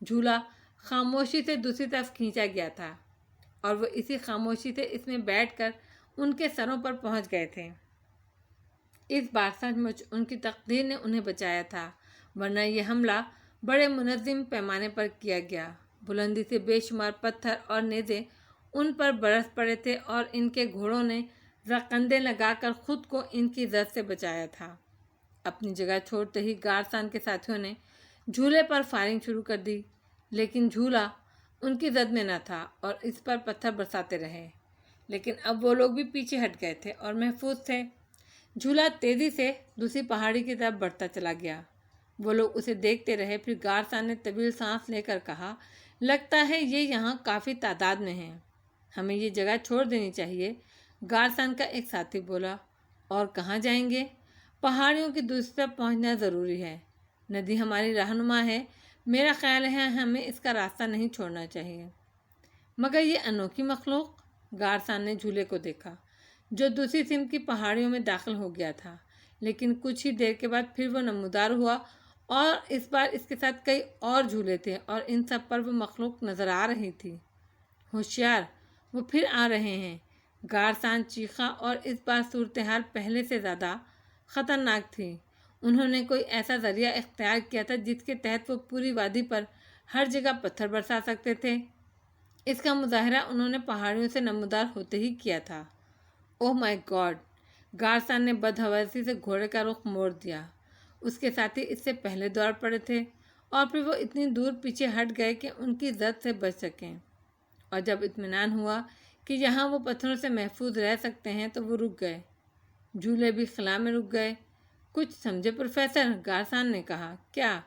جھولا خاموشی سے دوسری طرف کھینچا گیا تھا اور وہ اسی خاموشی سے اس میں بیٹھ کر ان کے سروں پر پہنچ گئے تھے۔ اس بار سچ مچ ان کی تقدیر نے انہیں بچایا تھا، ورنہ یہ حملہ بڑے منظم پیمانے پر کیا گیا۔ بلندی سے بے شمار پتھر اور نیزے ان پر برس پڑے تھے اور ان کے گھوڑوں نے زکندے لگا کر خود کو ان کی زد سے بچایا تھا۔ اپنی جگہ چھوڑتے ہی گارسن کے ساتھیوں نے جھولے پر فائرنگ شروع کر دی، لیکن جھولا ان کی زد میں نہ تھا اور اس پر پتھر برساتے رہے۔ لیکن اب وہ لوگ بھی پیچھے ہٹ گئے تھے اور محفوظ تھے۔ جھولا تیزی سے دوسری پہاڑی کی طرف بڑھتا چلا گیا۔ وہ لوگ اسے دیکھتے رہے۔ پھر گارسن نے طویل سانس لے کر کہا، لگتا ہے یہ یہاں کافی تعداد میں ہیں، ہمیں یہ جگہ چھوڑ دینی چاہیے۔ گارسن کا ایک ساتھی بولا، اور کہاں جائیں گے؟ پہاڑیوں کی دوسری طرف پہنچنا ضروری ہے، ندی ہماری رہنما ہے، میرا خیال ہے ہمیں اس کا راستہ نہیں چھوڑنا چاہیے۔ مگر یہ انوکھی مخلوق… گارسن نے جھولے کو دیکھا جو دوسری سمت کی پہاڑیوں میں داخل ہو گیا تھا، لیکن کچھ ہی دیر کے بعد پھر وہ نمودار ہوا اور اس بار اس کے ساتھ کئی اور جھولے تھے اور ان سب پر وہ مخلوق نظر آ رہی تھی۔ ہوشیار، وہ پھر آ رہے ہیں! گارسن چیخا اور اس بار صورتحال پہلے سے زیادہ خطرناک تھی۔ انہوں نے کوئی ایسا ذریعہ اختیار کیا تھا جس کے تحت وہ پوری وادی پر ہر جگہ پتھر برسا سکتے تھے۔ اس کا مظاہرہ انہوں نے پہاڑیوں سے نمودار ہوتے ہی کیا تھا۔ اوہ مائی گاڈ! گارسن نے بدحواسی سے گھوڑے کا رخ موڑ دیا۔ اس کے ساتھی اس سے پہلے دوڑ پڑے تھے اور پھر وہ اتنی دور پیچھے ہٹ گئے کہ ان کی زد سے بچ سکیں، اور جب اطمینان ہوا کہ یہاں وہ پتھروں سے محفوظ رہ سکتے ہیں تو وہ رک گئے۔ جھولے بھی خلا میں رک گئے۔ کچھ سمجھے پروفیسر؟ گارسن نے کہا، کیا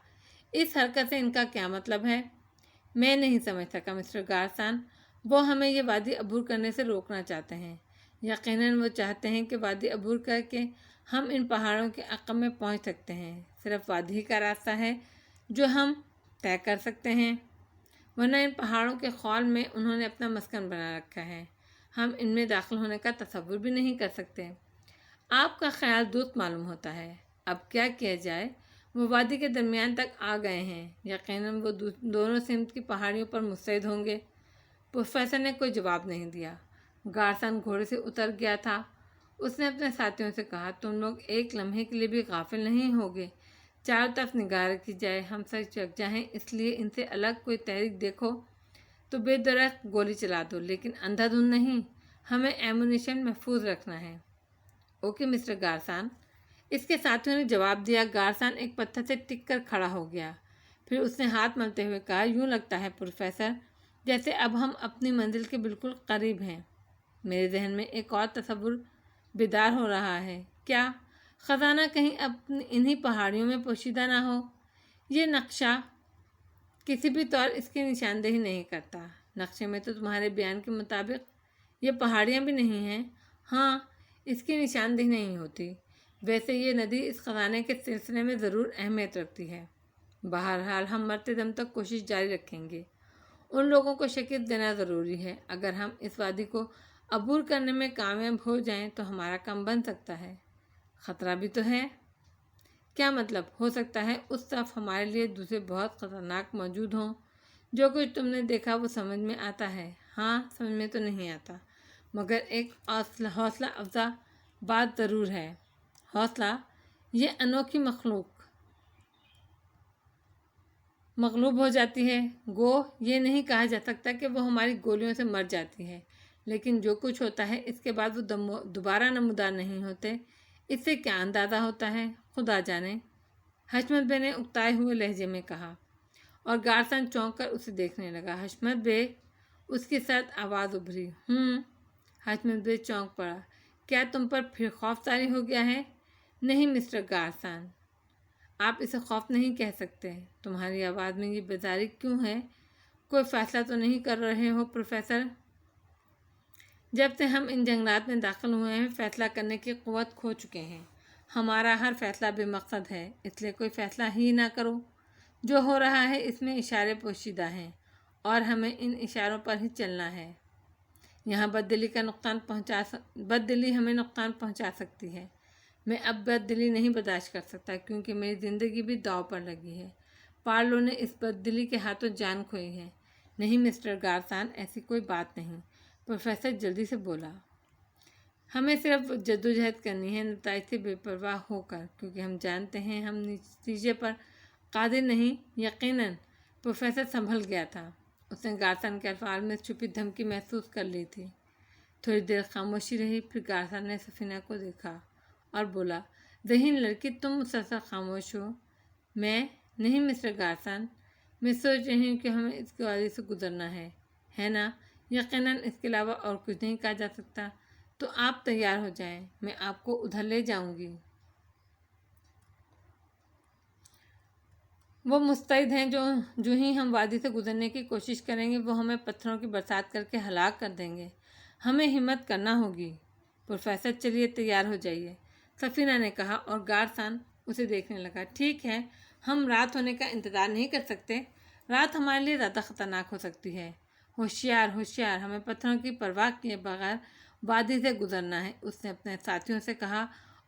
اس حرکت سے ان کا کیا مطلب ہے؟ میں نہیں سمجھ سکا مسٹر گارسن۔ وہ ہمیں یہ وادی عبور کرنے سے روکنا چاہتے ہیں۔ یقیناً وہ چاہتے ہیں کہ وادی عبور کر کے ہم ان پہاڑوں کے عقب میں پہنچ سکتے ہیں۔ صرف وادی ہی کا راستہ ہے جو ہم طے کر سکتے ہیں، ورنہ ان پہاڑوں کے خول میں انہوں نے اپنا مسکن بنا رکھا ہے، ہم ان میں داخل ہونے کا تصور بھی نہیں کر سکتے۔ آپ کا خیال درست معلوم ہوتا ہے۔ اب کیا کیا جائے؟ وہ وادی کے درمیان تک آ گئے ہیں، یقیناً وہ دونوں سمت کی پہاڑیوں پر مستعد ہوں گے۔ پروفیسر نے کوئی جواب نہیں دیا۔ گارسن گھوڑے سے اتر گیا تھا۔ اس نے اپنے ساتھیوں سے کہا، تم لوگ ایک لمحے کے لیے بھی غافل نہیں ہوگے۔ چاروں طرف نگاہ رکھی جائے، ہم سب یکجا ہیں، اس لیے ان سے الگ کوئی تحریک دیکھو تو بے درخت گولی چلا دو، لیکن اندھا دھند نہیں۔ ہمیں ایمونیشن محفوظ رکھنا ہے۔ اوکے مسٹر گارسن، اس کے ساتھیوں نے جواب دیا۔ گارسن ایک پتھر سے ٹک کر کھڑا ہو گیا، پھر اس نے ہاتھ ملتے ہوئے کہا، یوں لگتا ہے پروفیسر جیسے اب ہم اپنی منزل کے بالکل قریب ہیں۔ میرے ذہن میں ایک اور تصور بیدار ہو رہا ہے۔ کیا خزانہ کہیں انہی پہاڑیوں میں پوشیدہ نہ ہو؟ یہ نقشہ کسی بھی طور اس کی نشاندہی نہیں کرتا۔ نقشے میں تو تمہارے بیان کے مطابق یہ پہاڑیاں بھی نہیں ہیں۔ ہاں، اس کی نشاندہی نہیں ہوتی۔ ویسے یہ ندی اس خزانے کے سلسلے میں ضرور اہمیت رکھتی ہے۔ بہرحال ہم مرتے دم تک کوشش جاری رکھیں گے۔ ان لوگوں کو شکست دینا ضروری ہے۔ اگر ہم اس وادی کو عبور کرنے میں کامیاب ہو جائیں تو ہمارا کام بن سکتا ہے۔ خطرہ بھی تو ہے۔ کیا مطلب؟ ہو سکتا ہے اس طرف ہمارے لیے دوسرے بہت خطرناک موجود ہوں۔ جو کچھ تم نے دیکھا وہ سمجھ میں آتا ہے۔ ہاں، سمجھ میں تو نہیں آتا، مگر ایک حوصلہ افزا بات ضرور ہے۔ حوصلہ؟ یہ انوکھی مخلوق مغلوب ہو جاتی ہے۔ گو یہ نہیں کہا جا سکتا کہ وہ ہماری گولیوں سے مر جاتی ہے، لیکن جو کچھ ہوتا ہے اس کے بعد وہ دوبارہ نمودار نہیں ہوتے۔ اس سے کیا اندازہ ہوتا ہے؟ خدا جانے، حشمت بے نے اکتائے ہوئے لہجے میں کہا، اور گارسن چونک کر اسے دیکھنے لگا۔ حشمت بے؟ اس کی سرد آواز ابھری۔ حشمت بے چونک پڑا۔ کیا تم پر پھر خوف طاری ہو گیا ہے؟ نہیں مسٹر گارسن، آپ اسے خوف نہیں کہہ سکتے۔ تمہاری آواز میں یہ بیزاری کیوں ہے؟ کوئی فیصلہ تو نہیں کر رہے ہو پروفیسر؟ جب سے ہم ان جنگلات میں داخل ہوئے ہیں فیصلہ کرنے کی قوت کھو چکے ہیں۔ ہمارا ہر فیصلہ بے مقصد ہے، اس لیے کوئی فیصلہ ہی نہ کرو۔ جو ہو رہا ہے اس میں اشارے پوشیدہ ہیں اور ہمیں ان اشاروں پر ہی چلنا ہے۔ یہاں بددلی ہمیں نقصان پہنچا سکتی ہے۔ میں اب بددلی نہیں برداشت کر سکتا، کیونکہ میری زندگی بھی داؤ پر لگی ہے۔ پارلو نے اس بددلی کے ہاتھوں جان کھوئی ہے۔ نہیں مسٹر گارسن، ایسی کوئی بات نہیں، پروفیسر جلدی سے بولا۔ ہمیں صرف جدوجہد کرنی ہے، نتائج سے بے پرواہ ہو کر، کیونکہ ہم جانتے ہیں ہم نتیجے پر قادر نہیں۔ یقیناً پروفیسر سنبھل گیا تھا۔ اس نے گارسن کے الفاظ میں چھپی دھمکی محسوس کر لی تھی۔ تھوڑی دیر خاموشی رہی، پھر گارسن نے سفینہ کو دیکھا اور بولا، ذہین لڑکی، تم مسلسل خاموش ہو۔ میں؟ نہیں مسٹر گارسن، میں سوچ رہی ہوں کہ ہمیں اس کے وادی سے گزرنا ہے نا؟ یقیناً اس کے علاوہ اور کچھ نہیں کہا جا سکتا۔ تو آپ تیار ہو جائیں، میں آپ کو ادھر لے جاؤں گی۔ وہ مستعد ہیں۔ جو ہی ہم وادی سے گزرنے کی کوشش کریں گے وہ ہمیں پتھروں کی برسات کر کے ہلاک کر دیں گے۔ ہمیں ہمت کرنا ہوگی۔ پروفیسر چلیے تیار ہو جائیے، سفینہ نے کہا، اور گارسن اسے دیکھنے لگا۔ ٹھیک ہے، ہم رات ہونے کا انتظار نہیں کر سکتے۔ رات ہمارے لیے زیادہ خطرناک ہو سکتی ہے۔ ہوشیار ہوشیار، ہمیں پتھروں کی پرواہ کیے بغیر وادی سے گزرنا ہے، اس نے اپنے ساتھیوں سے کہا،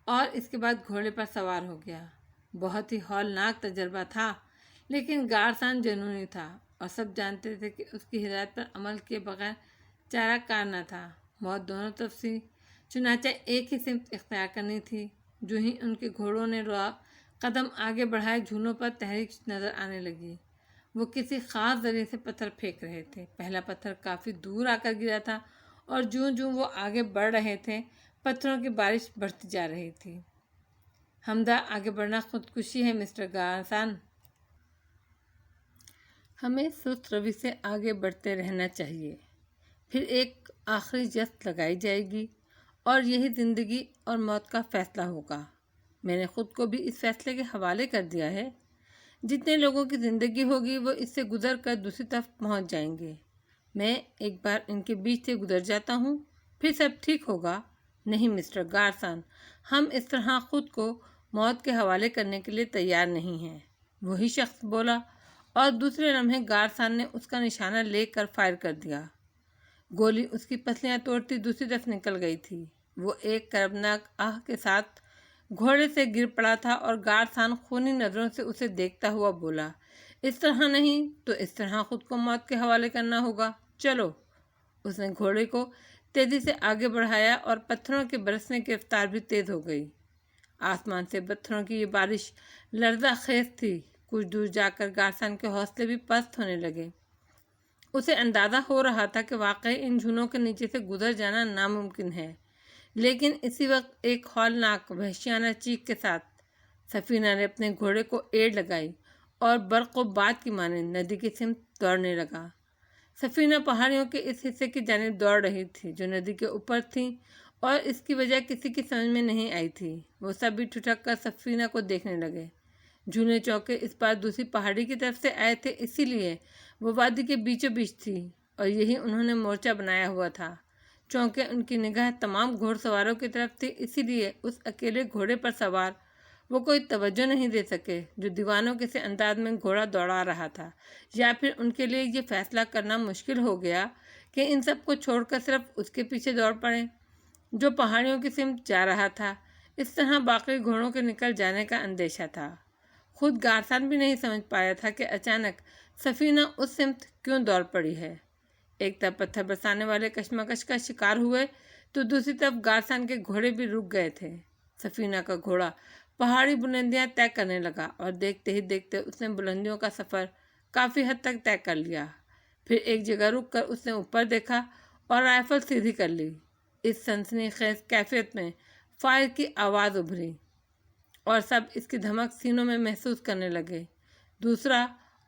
اور اس کے بعد گھوڑے پر سوار ہو گیا۔ بہت ہی ہولناک تجربہ تھا، لیکن گارسن جنونی تھا اور سب جانتے تھے کہ اس کی ہدایت پر عمل کیے بغیر چارہ کار نہ تھا۔ موت دونوں طرف تھی، چنانچہ ایک ہی سمت اختیار کرنی تھی۔ جو ہی ان کے گھوڑوں نے قدم آگے بڑھائے، جھولوں پر تحریک نظر آنے لگی۔ وہ کسی خاص ذریعے سے پتھر پھینک رہے تھے۔ پہلا پتھر کافی دور آ کر گرا تھا، اور جوں وہ آگے بڑھ رہے تھے پتھروں کی بارش بڑھتی جا رہی تھی۔ حمدہ، آگے بڑھنا خودکشی ہے مسٹر گارسن۔ ہمیں سست روی سے آگے بڑھتے رہنا چاہیے، پھر ایک آخری جست لگائی جائے گی، اور یہی زندگی اور موت کا فیصلہ ہوگا۔ میں نے خود کو بھی اس فیصلے کے حوالے کر دیا ہے۔ جتنے لوگوں کی زندگی ہوگی وہ اس سے گزر کر دوسری طرف پہنچ جائیں گے۔ میں ایک بار ان کے بیچ سے گزر جاتا ہوں، پھر سب ٹھیک ہوگا۔ نہیں مسٹر گارسن، ہم اس طرح خود کو موت کے حوالے کرنے کے لیے تیار نہیں ہیں، وہی شخص بولا، اور دوسرے لمحے گارسن نے اس کا نشانہ لے کر فائر کر دیا۔ گولی اس کی پسلیاں توڑتی دوسری طرف نکل گئی تھی۔ وہ ایک کربناک آہ کے ساتھ گھوڑے سے گر پڑا تھا، اور گارسن خونی نظروں سے اسے دیکھتا ہوا بولا، اس طرح نہیں تو اس طرح خود کو موت کے حوالے کرنا ہوگا۔ چلو اس نے گھوڑے کو تیزی سے آگے بڑھایا اور پتھروں کے برسنے کی رفتار بھی تیز ہو گئی۔ آسمان سے پتھروں کی یہ بارش لرزہ خیز تھی۔ کچھ دور جا کر گارسن کے حوصلے بھی پست ہونے لگے۔ اسے اندازہ ہو رہا تھا کہ واقعی ان جھولوں کے نیچے سے گزر جانا ناممکن ہے، لیکن اسی وقت ایک ہولناک وحشیانہ چیخ کے ساتھ سفینہ نے اپنے گھوڑے کو ایڑ لگائی اور برق و باد کی مانند ندی کی سمت دوڑنے لگا۔ سفینہ پہاڑیوں کے اس حصے کی جانب دوڑ رہی تھی جو ندی کے اوپر تھی، اور اس کی وجہ کسی کی سمجھ میں نہیں آئی تھی۔ وہ سب بھی ٹھٹک کر سفینہ کو دیکھنے لگے۔ جھولے چوکے اس بار دوسری پہاڑی کی طرف سے آئے تھے، اسی لیے وہ وادی کے بیچوں بیچ تھی اور یہی انہوں نے مورچہ بنایا ہوا تھا۔ چونکہ ان کی نگاہ تمام گھوڑ سواروں کی طرف تھی، اسی لیے اس اکیلے گھوڑے پر سوار وہ کوئی توجہ نہیں دے سکے جو دیوانوں کے سے انداز میں گھوڑا دوڑا رہا تھا، یا پھر ان کے لیے یہ فیصلہ کرنا مشکل ہو گیا کہ ان سب کو چھوڑ کر صرف اس کے پیچھے دوڑ پڑیں جو پہاڑیوں کی سمت جا رہا تھا۔ اس طرح باقی گھوڑوں کے نکل جانے کا اندیشہ تھا۔ خود گارسن بھی نہیں سمجھ پایا تھا کہ اچانک سفینہ اس سمت کیوں دوڑ پڑی ہے۔ ایک طرف پتھر برسانے والے کشمکش کا شکار ہوئے تو دوسری طرف گارسن کے گھوڑے بھی رک گئے تھے۔ سفینہ کا گھوڑا پہاڑی بلندیاں طے کرنے لگا اور دیکھتے ہی دیکھتے اس نے بلندیوں کا سفر کافی حد تک طے کر لیا۔ پھر ایک جگہ رک کر اس نے اوپر دیکھا اور رائفل سیدھی کر لی۔ اس سنسنی خیز کیفیت میں فائر کی آواز ابھری اور سب اس کی دھمک سینوں میں محسوس کرنے لگے۔ دوسرا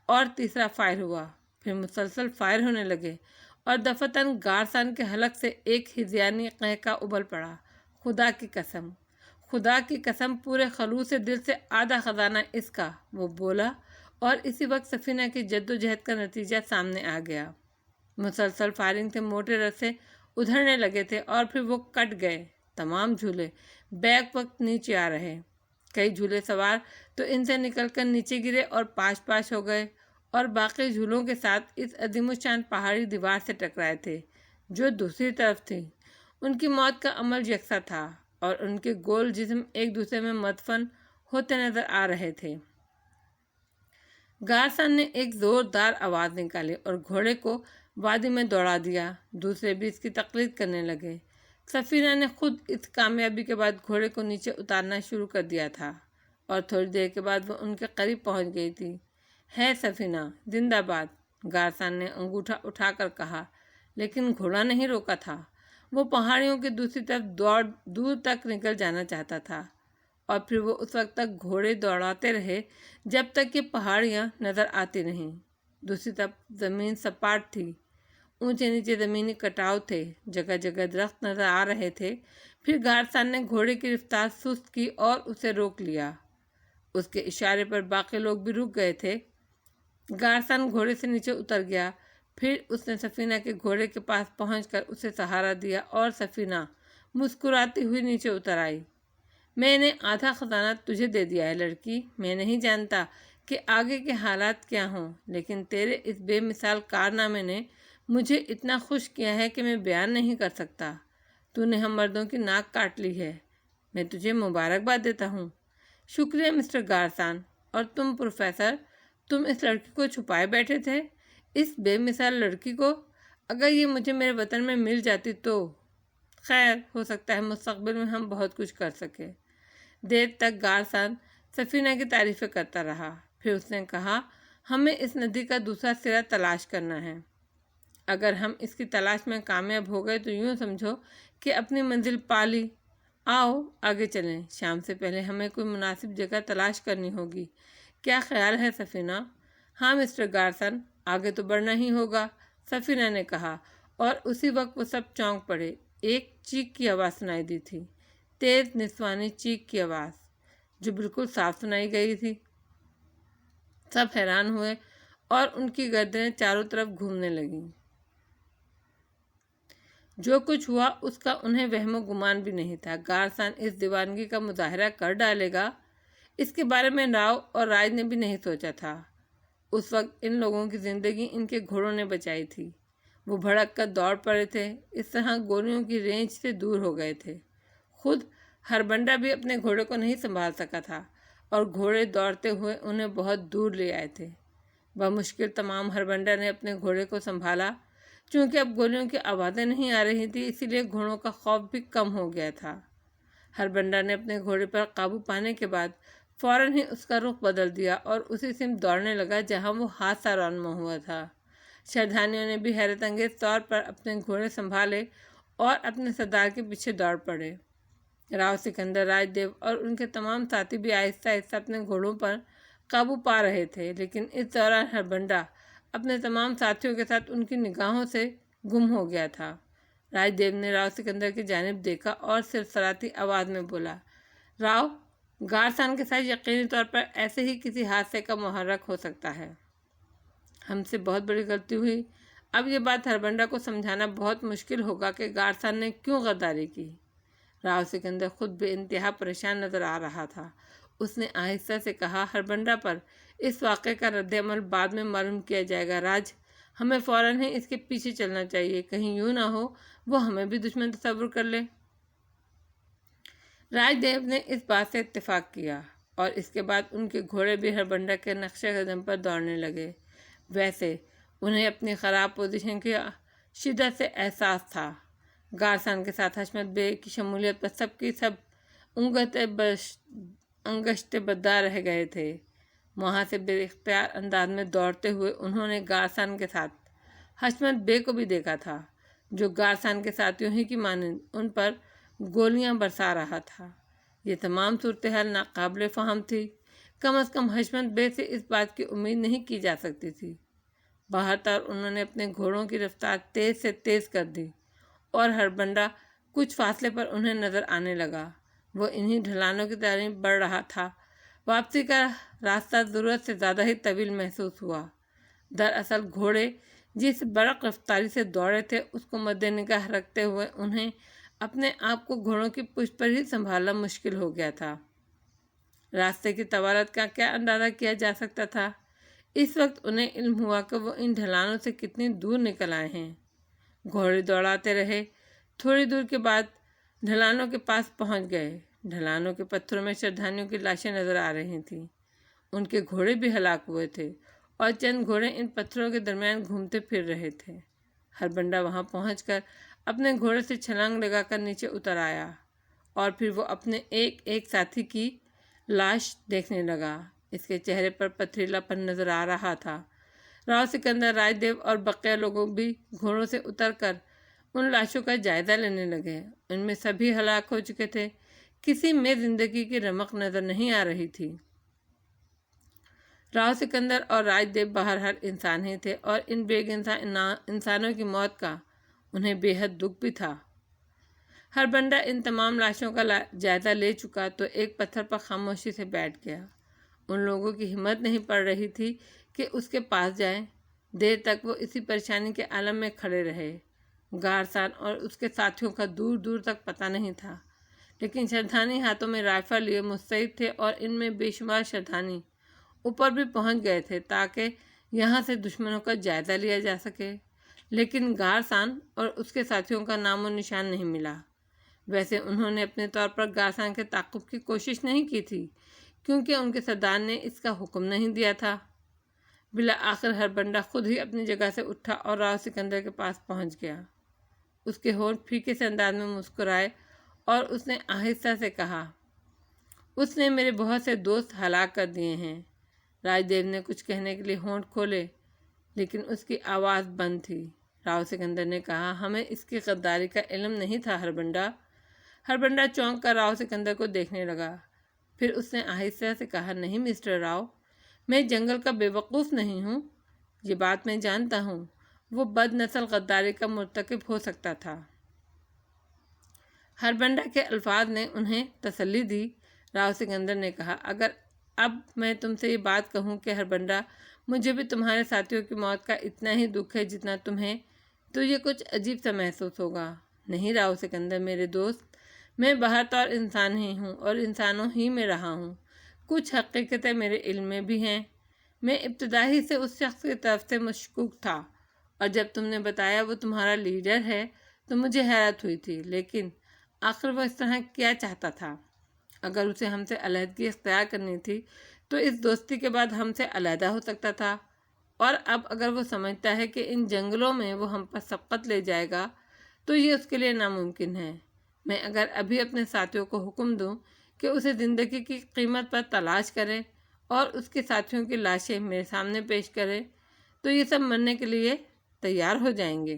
اور تیسرا فائر ہوا، پھر مسلسل فائر ہونے لگے اور دفعتاً گارسن کے حلق سے ایک ہذیانی قہقہ ابل پڑا۔ خدا کی قسم، خدا کی قسم، پورے خلوص دل سے آدھا خزانہ اس کا، وہ بولا، اور اسی وقت سفینہ کی جد و جہد کا نتیجہ سامنے آ گیا۔ مسلسل فائرنگ سے موٹے رسے ادھرنے لگے تھے اور پھر وہ کٹ گئے۔ تمام جھولے بیک وقت نیچے آ رہے۔ کئی جھولے سوار تو ان سے نکل کر نیچے گرے اور پاش پاش ہو گئے، اور باقی جھولوں کے ساتھ اس عظیم الشان پہاڑی دیوار سے ٹکرائے تھے جو دوسری طرف تھی۔ ان کی موت کا عمل یکساں تھا اور ان کے گول جسم ایک دوسرے میں مدفن ہوتے نظر آ رہے تھے۔ گارسن نے ایک زوردار آواز نکالی اور گھوڑے کو وادی میں دوڑا دیا۔ دوسرے بھی اس کی تقلید کرنے لگے۔ سفینہ نے خود اس کامیابی کے بعد گھوڑے کو نیچے اتارنا شروع کر دیا تھا اور تھوڑی دیر کے بعد وہ ان کے قریب پہنچ گئی تھی۔ ہے سفینہ زندہ باد، گارسن نے انگوٹھا اٹھا کر کہا، لیکن گھوڑا نہیں روکا تھا۔ وہ پہاڑیوں کی دوسری طرف دور تک نکل جانا چاہتا تھا، اور پھر وہ اس وقت تک گھوڑے دوڑاتے رہے جب تک کہ پہاڑیاں نظر آتی نہیں۔ دوسری طرف زمین سپاٹ تھی، اونچے نیچے زمینی کٹاؤ تھے، جگہ جگہ درخت نظر آ رہے تھے۔ پھر گارسن نے گھوڑے کی رفتار سست کی اور اسے روک لیا۔ اس کے اشارے پر باقی لوگ بھی رک گئے تھے۔ گارسن گھوڑے سے نیچے اتر گیا، پھر اس نے سفینہ کے گھوڑے کے پاس پہنچ کر اسے سہارا دیا اور سفینہ مسکراتی ہوئی نیچے اتر آئی۔ میں نے آدھا خزانہ تجھے دے دیا ہے لڑکی۔ میں نہیں جانتا کہ آگے کے حالات کیا ہوں، لیکن تیرے اس بے مثال کارنامے نے مجھے اتنا خوش کیا ہے کہ میں بیان نہیں کر سکتا۔ تو نے ہم مردوں کی ناک کاٹ لی ہے۔ میں تجھے مبارکباد دیتا ہوں۔ شکریہ مسٹر گارسن۔ اور تم پروفیسر، تم اس لڑکی کو چھپائے بیٹھے تھے، اس بے مثال لڑکی کو۔ اگر یہ مجھے میرے وطن میں مل جاتی تو خیر، ہو سکتا ہے مستقبل میں ہم بہت کچھ کر سکیں۔ دیر تک گارسن سفینہ کی تعریفیں کرتا رہا، پھر اس نے کہا، ہمیں اس ندی کا دوسرا سرا تلاش کرنا ہے۔ اگر ہم اس کی تلاش میں کامیاب ہو گئے تو یوں سمجھو کہ اپنی منزل پا لی۔ آؤ آگے چلیں، شام سے پہلے ہمیں کوئی مناسب جگہ تلاش کرنی ہوگی۔ کیا خیال ہے سفینہ؟ ہاں مسٹر گارسن، آگے تو بڑھنا ہی ہوگا، سفینہ نے کہا، اور اسی وقت وہ سب چونک پڑے۔ ایک چیخ کی آواز سنائی دی تھی، تیز نسوانی چیخ کی آواز جو بالکل صاف سنائی گئی تھی۔ سب حیران ہوئے اور ان کی گردنیں چاروں طرف گھومنے لگیں۔ جو کچھ ہوا اس کا انہیں وہم و گمان بھی نہیں تھا۔ گارسن اس دیوانگی کا مظاہرہ کر ڈالے گا، اس کے بارے میں راؤ اور راج نے بھی نہیں سوچا تھا۔ اس وقت ان لوگوں کی زندگی ان کے گھوڑوں نے بچائی تھی۔ وہ بھڑک کر دوڑ پڑے تھے، اس طرح گولیوں کی رینج سے دور ہو گئے تھے۔ خود ہربنڈا بھی اپنے گھوڑے کو نہیں سنبھال سکا تھا اور گھوڑے دوڑتے ہوئے انہیں بہت دور لے آئے تھے۔ بمشکل تمام ہربنڈا نے اپنے گھوڑے کو سنبھالا چونکہ اب گولیوں کی آوازیں نہیں آ رہی تھی، اسی لیے گھوڑوں کا خوف بھی کم ہو گیا تھا۔ ہربنڈا نے اپنے گھوڑے پر قابو پانے کے بعد فوراً ہی اس کا رخ بدل دیا اور اسی سمت دوڑنے لگا جہاں وہ حادثہ رونما ہوا تھا۔ شردھانیوں نے بھی حیرت انگیز طور پر اپنے گھوڑے سنبھالے اور اپنے سردار کے پیچھے دوڑ پڑے۔ راؤ سکندر، راج دیو اور ان کے تمام ساتھی بھی آہستہ آہستہ اپنے گھوڑوں پر قابو پا رہے تھے، لیکن اس دوران ہربنڈا اپنے تمام ساتھیوں کے ساتھ ان کی نگاہوں سے گم ہو گیا تھا۔ راج دیو نے راؤ سکندر کی جانب دیکھا اور سرسراتی آواز میں بولا، راؤ، گارسان کے ساتھ یقینی طور پر ایسے ہی کسی حادثے کا محرک ہو سکتا ہے۔ ہم سے بہت بڑی غلطی ہوئی۔ اب یہ بات ہربنڈا کو سمجھانا بہت مشکل ہوگا کہ گارسان نے کیوں غداری کی۔ راؤ سکندر خود بے انتہا پریشان نظر آ رہا تھا۔ اس نے آہستہ سے کہا، ہربنڈا پر اس واقعے کا رد عمل بعد میں معلوم کیا جائے گا راج، ہمیں فوراً ہی اس کے پیچھے چلنا چاہیے، کہیں یوں نہ ہو وہ ہمیں بھی دشمن تصور کر لے۔ راج دیو نے اس بات سے اتفاق کیا اور اس کے بعد ان کے گھوڑے بھی ہربنڈا کے نقش قدم پر دوڑنے لگے۔ ویسے انہیں اپنی خراب پوزیشن کی شدت سے احساس تھا۔ گارسان کے ساتھ حشمت بے کی شمولیت پر سب کی سب انگشت بدار رہ گئے تھے۔ وہاں سے بے اختیار انداز میں دوڑتے ہوئے انہوں نے گارسان کے ساتھ حشمت بے کو بھی دیکھا تھا، جو گارسان کے ساتھیوں ہی کی مانند ان پر گولیاں برسا رہا تھا۔ یہ تمام صورتحال ناقابل فہم تھی۔ کم از کم حشمت بے سے اس بات کی امید نہیں کی جا سکتی تھی۔ بہرحال انہوں نے اپنے گھوڑوں کی رفتار تیز سے تیز کر دی اور ہربنڈا کچھ فاصلے پر انہیں نظر آنے لگا۔ وہ انہی ڈھلانوں کی طرف بڑھ رہا تھا۔ واپسی کا راستہ ضرورت سے زیادہ ہی طویل محسوس ہوا۔ دراصل گھوڑے جس برق رفتاری سے دوڑے تھے اس کو مد نگاہ رکھتے ہوئے انہیں اپنے آپ کو گھوڑوں کی پشت پر ہی سنبھالنا مشکل ہو گیا تھا۔ راستے کی طوالت کا کیا اندازہ کیا جا سکتا تھا؟ اس وقت انہیں علم ہوا کہ وہ ان ڈھلانوں سے کتنی دور نکل آئے ہیں۔ گھوڑے دوڑاتے رہے، تھوڑی دور کے بعد ڈھلانوں کے پاس پہنچ گئے۔ ڈھلانوں کے پتھروں میں شردھانیوں کی لاشیں نظر آ رہی تھیں۔ ان کے گھوڑے بھی ہلاک ہوئے تھے اور چند گھوڑے ان پتھروں کے درمیان گھومتے پھر رہے تھے۔ ہربنڈا وہاں پہنچ کر اپنے گھوڑے سے چھلانگ لگا کر نیچے اتر آیا اور پھر وہ اپنے ایک ایک ساتھی کی لاش دیکھنے لگا۔ اس کے چہرے پر پتھریلا پن نظر آ رہا تھا۔ راؤ سکندر، راج دیو اور بقیہ لوگوں بھی گھوڑوں سے اتر کر ان لاشوں کا جائزہ لینے لگے۔ ان میں سبھی ہلاک ہو چکے تھے، کسی میں زندگی کی رمق نظر نہیں آ رہی تھی۔ راؤ سکندر اور راج دیو بہرحال انسان ہی تھے اور ان بے گناہ انسانوں کی موت کا انہیں بے حد دکھ بھی تھا۔ ہربنڈا ان تمام لاشوں کا جائزہ لے چکا تو ایک پتھر پر خاموشی سے بیٹھ گیا۔ ان لوگوں کی ہمت نہیں پڑ رہی تھی کہ اس کے پاس جائیں۔ دیر تک وہ اسی پریشانی کے عالم میں کھڑے رہے۔ گارسان اور اس کے ساتھیوں کا دور دور تک پتہ نہیں تھا، لیکن شردھانی ہاتھوں میں رائفل لیے مستعد تھے اور ان میں بے شمار شردھانی اوپر بھی پہنچ گئے تھے تاکہ یہاں سے دشمنوں کا جائزہ لیا جا سکے۔ لیکن گارسان اور اس کے ساتھیوں کا نام و نشان نہیں ملا۔ ویسے انہوں نے اپنے طور پر گارسان کے تعاقب کی کوشش نہیں کی تھی، کیونکہ ان کے سردار نے اس کا حکم نہیں دیا تھا۔ بالآخر ہربنڈا خود ہی اپنی جگہ سے اٹھا اور راؤ سکندر کے پاس پہنچ گیا۔ اس کے ہونٹ پھیکے سے انداز میں مسکرائے اور اس نے آہستہ سے کہا، اس نے میرے بہت سے دوست ہلاک کر دیے ہیں۔ راج دیو نے کچھ کہنے کے لیے ہونٹ کھولے، لیکن اس کی آواز بند تھی۔ راؤ سکندر نے کہا، ہمیں اس کی غداری کا علم نہیں تھا ہربنڈا۔ ہربنڈا چونک کر راؤ سکندر کو دیکھنے لگا۔ پھر اس نے آہستہ سے کہا، نہیں مسٹر راؤ، میں جنگل کا بے وقوف نہیں ہوں۔ یہ بات میں جانتا ہوں، وہ بد نسل غداری کا مرتکب ہو سکتا تھا۔ ہربنڈا کے الفاظ نے انہیں تسلی دی۔ راؤ سکندر نے کہا، اگر اب میں تم سے یہ بات کہوں کہ ہربنڈا، مجھے بھی تمہارے ساتھیوں کی موت کا اتنا ہی دکھ ہے جتنا تمہیں، تو یہ کچھ عجیب سا محسوس ہوگا۔ نہیں راؤ سکندر میرے دوست، میں بہرطور انسان ہی ہوں اور انسانوں ہی میں رہا ہوں۔ کچھ حقیقتیں میرے علم میں بھی ہیں۔ میں ابتدا ہی سے اس شخص کی طرف سے مشکوک تھا اور جب تم نے بتایا وہ تمہارا لیڈر ہے تو مجھے حیرت ہوئی تھی، لیکن آخر وہ اس طرح کیا چاہتا تھا؟ اگر اسے ہم سے علیحدگی اختیار کرنی تھی تو اس دوستی کے بعد ہم سے علیحدہ ہو سکتا تھا، اور اب اگر وہ سمجھتا ہے کہ ان جنگلوں میں وہ ہم پر سبقت لے جائے گا تو یہ اس کے لیے ناممکن ہے۔ میں اگر ابھی اپنے ساتھیوں کو حکم دوں کہ اسے زندگی کی قیمت پر تلاش کرے اور اس کے ساتھیوں کی لاشیں میرے سامنے پیش کرے تو یہ سب مرنے کے لیے تیار ہو جائیں گے۔